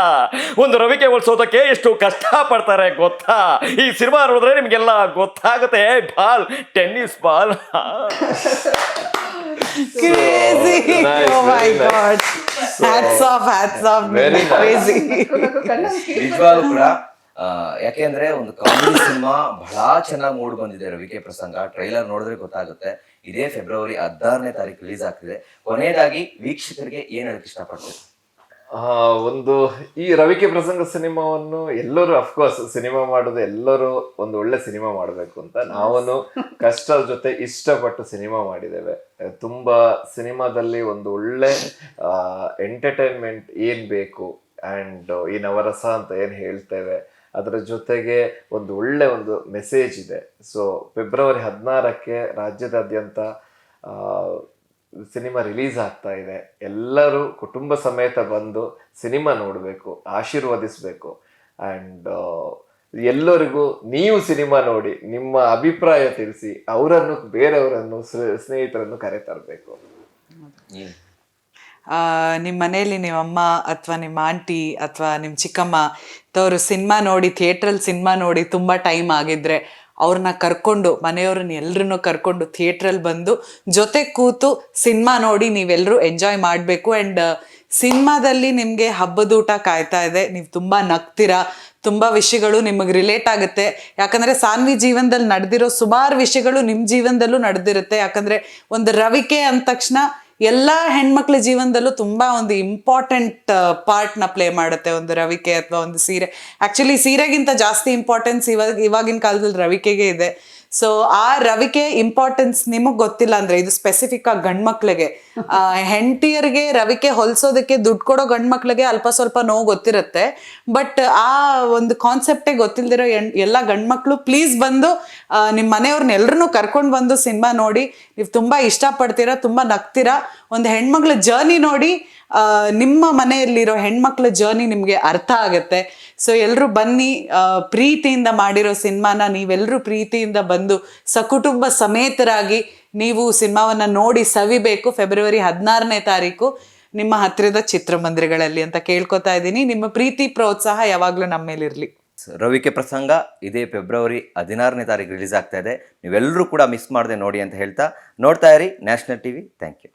ಒಂದು ರವಿಕೆ ಹೊಲ್ಸೋದಕ್ಕೆ ಎಷ್ಟು ಕಷ್ಟ ಪಡ್ತಾರೆ ಗೊತ್ತಾ? ಈ ಸಿನಿಮಾ ನೋಡಿದ್ರೆ ನಿಮ್ಗೆಲ್ಲ ಗೊತ್ತಾಗುತ್ತೆ. Ball, tennis ball. Crazy. Nice, Oh my very nice. God. Hats off. Very nice. Crazy. ನಿಜವಾಗ್ಲೂ ಕೂಡ ಯಾಕೆಂದ್ರೆ ಒಂದು ಕಾಮಿಡಿ ಸಿನಿಮಾ ಬಹಳ ಚೆನ್ನಾಗಿ ಮೂಡ್ ಬಂದಿದೆ. ರವಿಕೆ ಪ್ರಸಂಗ ಟ್ರೈಲರ್ ನೋಡಿದ್ರೆ ಗೊತ್ತಾಗುತ್ತೆ. ಇದೇ ಫೆಬ್ರವರಿ 16ನೇ ತಾರೀಕು ರಿಲೀಸ್ ಆಗ್ತಿದೆ. ಕೊನೆಯದಾಗಿ ವೀಕ್ಷಕರಿಗೆ ಏನ್ ಹೇಳಕ್ ಇಷ್ಟಪಡ್ತೀವಿ? ಒಂದು ಈ ರವಿಕೆ ಪ್ರಸಂಗ ಸಿನಿಮಾವನ್ನು ಎಲ್ಲರೂ ಅಫ್ಕೋರ್ಸ್ ಸಿನಿಮಾ ಮಾಡೋದು ಎಲ್ಲರೂ ಒಂದು ಒಳ್ಳೆ ಸಿನಿಮಾ ಮಾಡಬೇಕು ಅಂತ ನಾವು ಕಷ್ಟದ ಜೊತೆ ಇಷ್ಟಪಟ್ಟು ಸಿನಿಮಾ ಮಾಡಿದ್ದೇವೆ. ತುಂಬಾ ಸಿನಿಮಾದಲ್ಲಿ ಒಂದು ಒಳ್ಳೆ ಎಂಟರ್ಟೈನ್ಮೆಂಟ್ ಏನ್ ಬೇಕು ಅಂಡ್ ಈ ನವರಸ ಅಂತ ಏನ್ ಹೇಳ್ತೇವೆ ಅದರ ಜೊತೆಗೆ ಒಂದು ಒಳ್ಳೆ ಒಂದು ಮೆಸೇಜ್ ಇದೆ. ಸೊ ಫೆಬ್ರವರಿ 16ಕ್ಕೆ ರಾಜ್ಯದಾದ್ಯಂತ ಸಿನಿಮಾ ರಿಲೀಸ್ ಆಗ್ತಾ ಇದೆ. ಎಲ್ಲರೂ ಕುಟುಂಬ ಸಮೇತ ಬಂದು ಸಿನಿಮಾ ನೋಡಬೇಕು, ಆಶೀರ್ವದಿಸ್ಬೇಕು. ಅಂಡ್ ಎಲ್ಲರಿಗೂ ನೀವು ಸಿನಿಮಾ ನೋಡಿ ನಿಮ್ಮ ಅಭಿಪ್ರಾಯ ತಿಳಿಸಿ, ಅವರನ್ನು ಬೇರೆಯವರನ್ನು ಸ್ನೇಹಿತರನ್ನು ಕರೆತರಬೇಕು. ನಿಮ್ಮ ಮನೆಯಲ್ಲಿ ನಿಮ್ಮ ಅಮ್ಮ ಅಥವಾ ನಿಮ್ಮ ಆಂಟಿ ಅಥವಾ ನಿಮ್ಮ ಚಿಕ್ಕಮ್ಮ ತವರು ಸಿನಿಮಾ ನೋಡಿ, ಥಿಯೇಟ್ರಲ್ಲಿ ಸಿನಿಮಾ ನೋಡಿ ತುಂಬ ಟೈಮ್ ಆಗಿದ್ರೆ ಅವ್ರನ್ನ ಕರ್ಕೊಂಡು, ಮನೆಯವ್ರನ್ನ ಎಲ್ಲರನ್ನೂ ಕರ್ಕೊಂಡು ಥಿಯೇಟ್ರಲ್ಲಿ ಬಂದು ಜೊತೆ ಕೂತು ಸಿನಿಮಾ ನೋಡಿ ನೀವೆಲ್ಲರೂ ಎಂಜಾಯ್ ಮಾಡಬೇಕು. ಆ್ಯಂಡ್ ಸಿನಿಮಾದಲ್ಲಿ ನಿಮಗೆ ಹಬ್ಬದೂಟ ಕಾಯ್ತಾ ಇದೆ. ನೀವು ತುಂಬ ನಗ್ತೀರಾ, ತುಂಬ ವಿಷಯಗಳು ನಿಮಗೆ ರಿಲೇಟ್ ಆಗುತ್ತೆ. ಯಾಕಂದರೆ ಸಾನ್ವಿ ಜೀವನದಲ್ಲಿ ನಡೆದಿರೋ ಸುಮಾರು ವಿಷಯಗಳು ನಿಮ್ಮ ಜೀವನದಲ್ಲೂ ನಡೆದಿರುತ್ತೆ. ಯಾಕಂದರೆ ಒಂದು ರವಿಕೆ ಅಂದ ತಕ್ಷಣ ಎಲ್ಲ ಹೆಣ್ಮಕ್ಳ ಜೀವನದಲ್ಲೂ ತುಂಬ ಒಂದು ಇಂಪಾರ್ಟೆಂಟ್ ಪಾರ್ಟ್ನ ಪ್ಲೇ ಮಾಡುತ್ತೆ ಒಂದು ರವಿಕೆ ಅಥವಾ ಒಂದು ಸೀರೆ. ಆ್ಯಕ್ಚುಲಿ ಸೀರೆಗಿಂತ ಜಾಸ್ತಿ ಇಂಪಾರ್ಟೆನ್ಸ್ ಇವಾಗಿನ ಕಾಲದಲ್ಲಿ ರವಿಕೆಗೆ ಇದೆ. ಸೊ ಆ ರವಿಕೆ ಇಂಪಾರ್ಟೆನ್ಸ್ ನಿಮಗೆ ಗೊತ್ತಿಲ್ಲ ಅಂದರೆ, ಇದು ಸ್ಪೆಸಿಫಿಕ್ ಆಗಿ ಗಂಡ್ಮಕ್ಳಿಗೆ, ಹೆಂಡತಿಯರಿಗೆ ರವಿಕೆ ಹೊಲ್ಸೋದಕ್ಕೆ ದುಡ್ಡು ಕೊಡೋ ಗಂಡ್ಮಕ್ಳಿಗೆ ಅಲ್ಪ ಸ್ವಲ್ಪ ನೋವು ಗೊತ್ತಿರುತ್ತೆ. ಬಟ್ ಆ ಒಂದು ಕಾನ್ಸೆಪ್ಟೇ ಗೊತ್ತಿಲ್ದಿರೋ ಎಲ್ಲ ಗಂಡ್ಮಕ್ಳು ಪ್ಲೀಸ್ ಬಂದು ನಿಮ್ಮ ಮನೆಯವ್ರನ್ನ ಎಲ್ಲರನ್ನೂ ಕರ್ಕೊಂಡು ಬಂದು ಸಿನಿಮಾ ನೋಡಿ. ನೀವು ತುಂಬ ಇಷ್ಟಪಡ್ತೀರಾ, ತುಂಬ ನಗ್ತೀರಾ. ಒಂದು ಹೆಣ್ಮಕ್ಳ ಜರ್ನಿ ನೋಡಿ, ನಿಮ್ಮ ಮನೆಯಲ್ಲಿರೋ ಹೆಣ್ಮಕ್ಳ ಜರ್ನಿ ನಿಮಗೆ ಅರ್ಥ ಆಗುತ್ತೆ. ಸೊ ಎಲ್ಲರೂ ಬನ್ನಿ, ಪ್ರೀತಿಯಿಂದ ಮಾಡಿರೋ ಸಿನಿಮಾನ ನೀವೆಲ್ಲರೂ ಪ್ರೀತಿಯಿಂದ ಬಂದು ಸಕುಟುಂಬ ಸಮೇತರಾಗಿ ನೀವು ಸಿನಿಮಾವನ್ನು ನೋಡಿ ಸವಿಬೇಕು. ಫೆಬ್ರವರಿ 16ನೇ ತಾರೀಕು ನಿಮ್ಮ ಹತ್ತಿರದ ಚಿತ್ರಮಂದಿರಗಳಲ್ಲಿ ಅಂತ ಕೇಳ್ಕೊತಾ ಇದ್ದೀನಿ. ನಿಮ್ಮ ಪ್ರೀತಿ ಪ್ರೋತ್ಸಾಹ ಯಾವಾಗಲೂ ನಮ್ಮ ಮೇಲಿರಲಿ. ರವಿಕೆ ಪ್ರಸಂಗ ಇದೇ ಫೆಬ್ರವರಿ 16ನೇ ತಾರೀಕು ರಿಲೀಸ್ ಆಗ್ತಾ ಇದೆ. ನೀವೆಲ್ಲರೂ ಕೂಡ ಮಿಸ್ ಮಾಡದೆ ನೋಡಿ ಅಂತ ಹೇಳ್ತಾ, ನೋಡ್ತಾ ಇರಿ ನ್ಯಾಷನಲ್ ಟಿವಿ. Thank you.